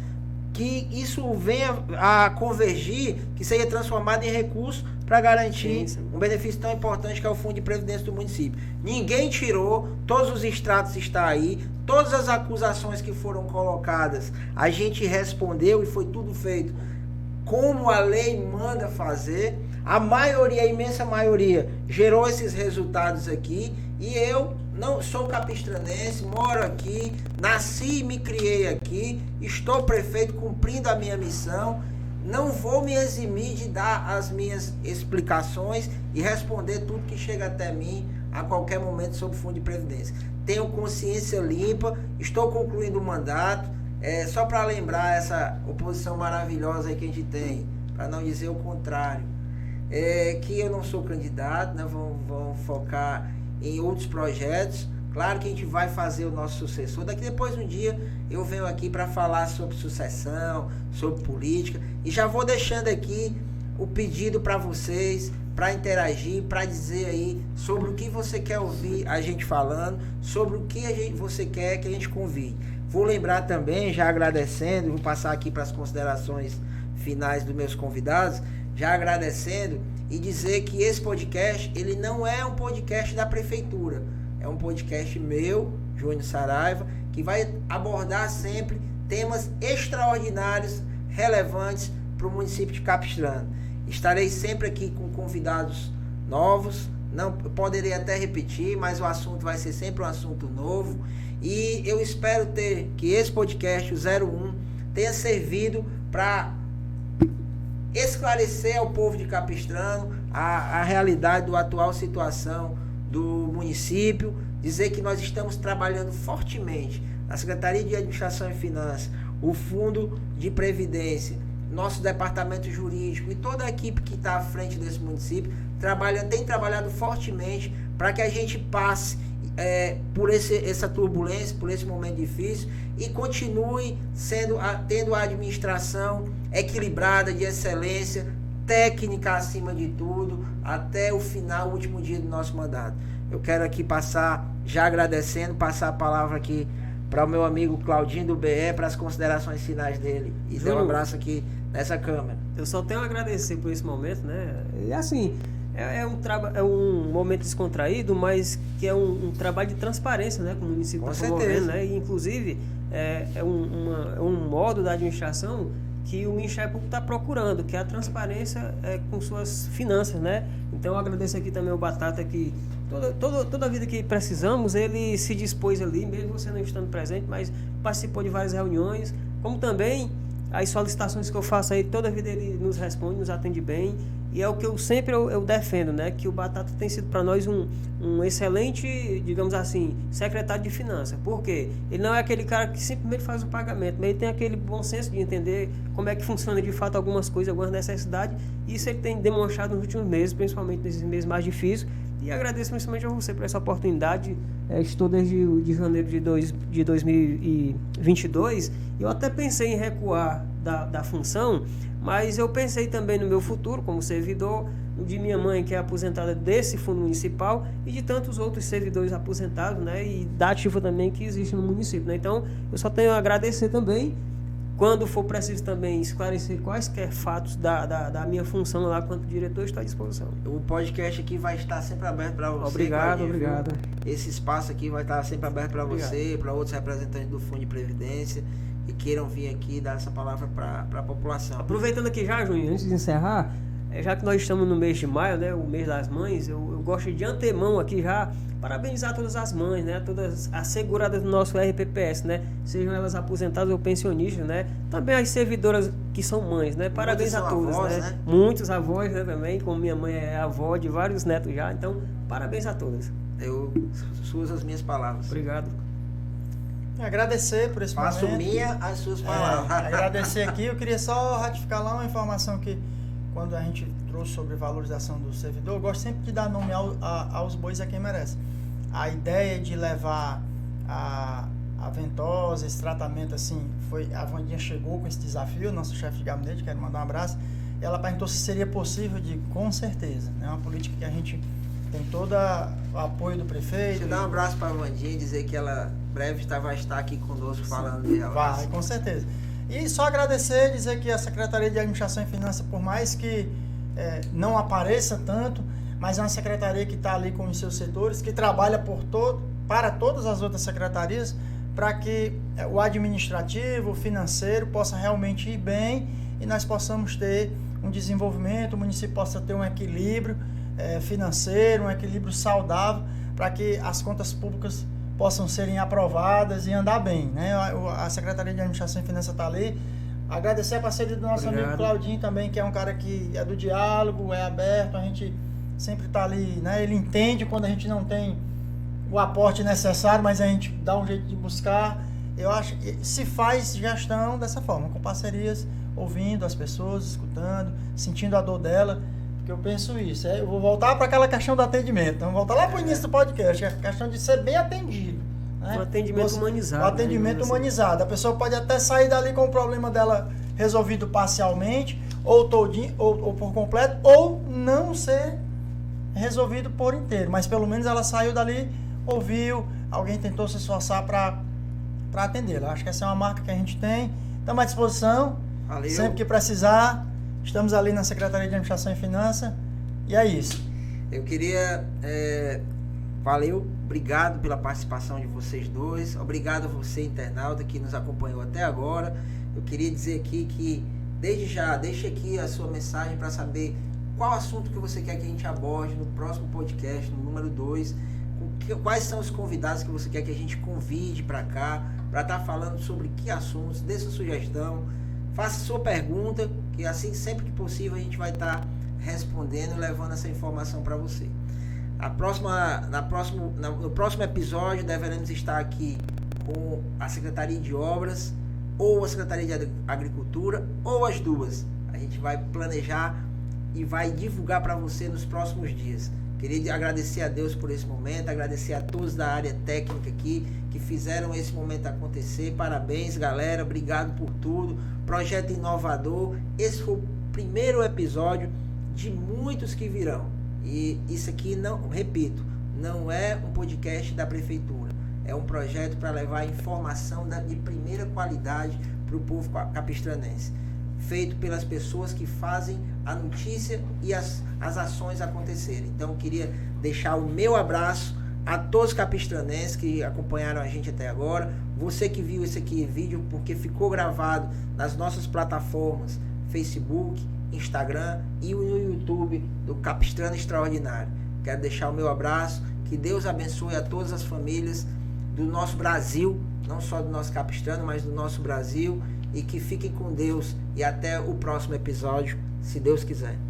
que isso venha a convergir, que seja transformado em recurso para garantir um benefício tão importante que é o Fundo de Previdência do município. Ninguém tirou, todos os extratos estão aí, todas as acusações que foram colocadas, a gente respondeu e foi tudo feito como a lei manda fazer. A maioria, a imensa maioria, gerou esses resultados aqui, e eu não sou capistranense, moro aqui, nasci e me criei aqui, estou prefeito cumprindo a minha missão, não vou me eximir de dar as minhas explicações e responder tudo que chega até mim a qualquer momento sobre o Fundo de Previdência. Tenho consciência limpa, estou concluindo o mandato. Só para lembrar essa oposição maravilhosa aí que a gente tem, para não dizer o contrário, que eu não sou candidato, né? Vamos focar em outros projetos. Claro que a gente vai fazer o nosso sucessor. Daqui depois um dia eu venho aqui para falar sobre sucessão, sobre política, e já vou deixando aqui o pedido para vocês, para interagir, para dizer aí sobre o que você quer ouvir a gente falando, sobre o que você quer que a gente convide. Vou lembrar também, já agradecendo, vou passar aqui para as considerações finais dos meus convidados, já agradecendo e dizer que esse podcast, ele não é um podcast da prefeitura, é um podcast meu, Júnior Saraiva, que vai abordar sempre temas extraordinários, relevantes para o município de Capistrano. Estarei sempre aqui com convidados novos, não poderei até repetir, mas o assunto vai ser sempre um assunto novo. E eu espero que esse podcast, o 01, tenha servido para esclarecer ao povo de Capistrano a realidade da atual situação do município, dizer que nós estamos trabalhando fortemente, a Secretaria de Administração e Finanças, o Fundo de Previdência, nosso departamento jurídico e toda a equipe que está à frente desse município tem trabalhado fortemente para que a gente passe por essa turbulência, por esse momento difícil, e continue tendo a administração equilibrada, de excelência, técnica acima de tudo, até o final, o último dia do nosso mandato. Eu quero aqui já agradecendo, passar a palavra aqui para o meu amigo Claudinho do BE, para as considerações finais dele, e dar um abraço aqui nessa câmera. Eu só tenho a agradecer por esse momento, né? E assim, é um momento descontraído, mas que é um trabalho de transparência, né? Que o município está promovendo, né? E, inclusive, é um modo da administração que o Ministério Público está procurando, que é a transparência com suas finanças, né? Então, eu agradeço aqui também o Batata, que toda a vida que precisamos, ele se dispôs ali, mesmo você não estando presente, mas participou de várias reuniões, como também as solicitações que eu faço aí, toda a vida ele nos responde, nos atende bem, e é o que eu sempre eu defendo, né, que o Batata tem sido para nós um excelente, digamos assim, secretário de finanças. Por quê? Ele não é aquele cara que simplesmente faz o pagamento, mas ele tem aquele bom senso de entender como é que funciona de fato algumas coisas, algumas necessidades, e isso ele tem demonstrado nos últimos meses, principalmente nesses meses mais difíceis. E agradeço principalmente a você por essa oportunidade. Estou desde janeiro de 2022, e eu até pensei em recuar da função, mas eu pensei também no meu futuro como servidor, de minha mãe, que é aposentada desse fundo municipal, e de tantos outros servidores aposentados, né, e da ativa também que existe no município, né? Então, eu só tenho a agradecer também. Quando for preciso também esclarecer quaisquer fatos da minha função lá quanto diretor, estou à disposição. O podcast aqui vai estar sempre aberto para você. Obrigado, obrigado. Esse espaço aqui vai estar sempre aberto para você, para outros representantes do Fundo de Previdência que queiram vir aqui e dar essa palavra para a população. Aproveitando aqui já, Juninho, antes de encerrar, já que nós estamos no mês de maio, né, o mês das mães, eu gosto de antemão aqui já parabenizar todas as mães, né, todas as seguradas do nosso RPPS, né, sejam elas aposentadas ou pensionistas, né, também as servidoras que são mães, né, parabéns a todas, avós, né? Muitos avós, né, também, como minha mãe é avó de vários netos já, então parabéns a todas. Eu suas as minhas palavras. Obrigado. Agradecer por esse momento. Faço minha as suas palavras. Agradecer aqui, eu queria só ratificar lá uma informação que quando a gente trouxe sobre valorização do servidor, eu gosto sempre de dar nome aos bois a quem merece. A ideia de levar a Ventosa, esse tratamento assim, a Vandinha chegou com esse desafio, nosso chefe de gabinete, quero mandar um abraço, e ela perguntou se seria possível, com certeza, é uma política que a gente tem todo o apoio do prefeito. Deixa eu dar um abraço para a Vandinha e dizer que ela breve vai estar aqui conosco falando dela. Vai, com certeza. E só agradecer, dizer que a Secretaria de Administração e Finanças, por mais que não apareça tanto, mas é uma secretaria que está ali com os seus setores, que trabalha para todas as outras secretarias, para que o administrativo, o financeiro possa realmente ir bem e nós possamos ter um desenvolvimento, o município possa ter um equilíbrio financeiro, um equilíbrio saudável, para que as contas públicas possam serem aprovadas e andar bem, né? A Secretaria de Administração e Finanças está ali. Agradecer a parceria do nosso amigo Claudinho também, que é um cara que é do diálogo, é aberto, a gente sempre está ali, né? Ele entende quando a gente não tem o aporte necessário, mas a gente dá um jeito de buscar. Eu acho que se faz gestão dessa forma, com parcerias, ouvindo as pessoas, escutando, sentindo a dor dela. Eu penso isso, eu vou voltar para aquela questão do atendimento, então voltar lá para o início do podcast, a questão de ser bem atendido, né? O atendimento humanizado. O atendimento humanizado, a pessoa pode até sair dali com o problema dela resolvido parcialmente, ou todinho, ou por completo, ou não ser resolvido por inteiro, mas pelo menos ela saiu dali, ouviu, alguém tentou se esforçar para atendê-la. Acho que essa é uma marca que a gente tem, estamos à disposição. Valeu. Sempre que precisar. Estamos ali na Secretaria de Administração e Finanças e é isso. Eu queria... valeu, obrigado pela participação de vocês dois, obrigado a você, internauta, que nos acompanhou até agora. Eu queria dizer aqui que, desde já, deixe aqui a sua mensagem para saber qual assunto que você quer que a gente aborde no próximo podcast, no número 2, quais são os convidados que você quer que a gente convide para cá, para estar falando sobre que assuntos, dê sua sugestão, faça sua pergunta, que assim, sempre que possível, a gente vai estar respondendo e levando essa informação para você. No próximo episódio, deveremos estar aqui com a Secretaria de Obras, ou a Secretaria de Agricultura, ou as duas. A gente vai planejar e vai divulgar para você nos próximos dias. Queria agradecer a Deus por esse momento, agradecer a todos da área técnica aqui que fizeram esse momento acontecer. Parabéns, galera, obrigado por tudo. Projeto inovador. Esse foi o primeiro episódio de muitos que virão. E isso aqui, não, repito, não é um podcast da prefeitura. É um projeto para levar informação de primeira qualidade para o povo capistranense. Feito pelas pessoas que fazem a notícia e as ações acontecerem. Então, eu queria deixar o meu abraço a todos os capistranenses que acompanharam a gente até agora. Você que viu esse aqui vídeo porque ficou gravado nas nossas plataformas Facebook, Instagram e no YouTube do Capistrano Extraordinário. Quero deixar o meu abraço, Que Deus abençoe a todas as famílias do nosso Brasil, não só do nosso Capistrano, mas do nosso Brasil, e que fiquem com Deus e até o próximo episódio, se Deus quiser.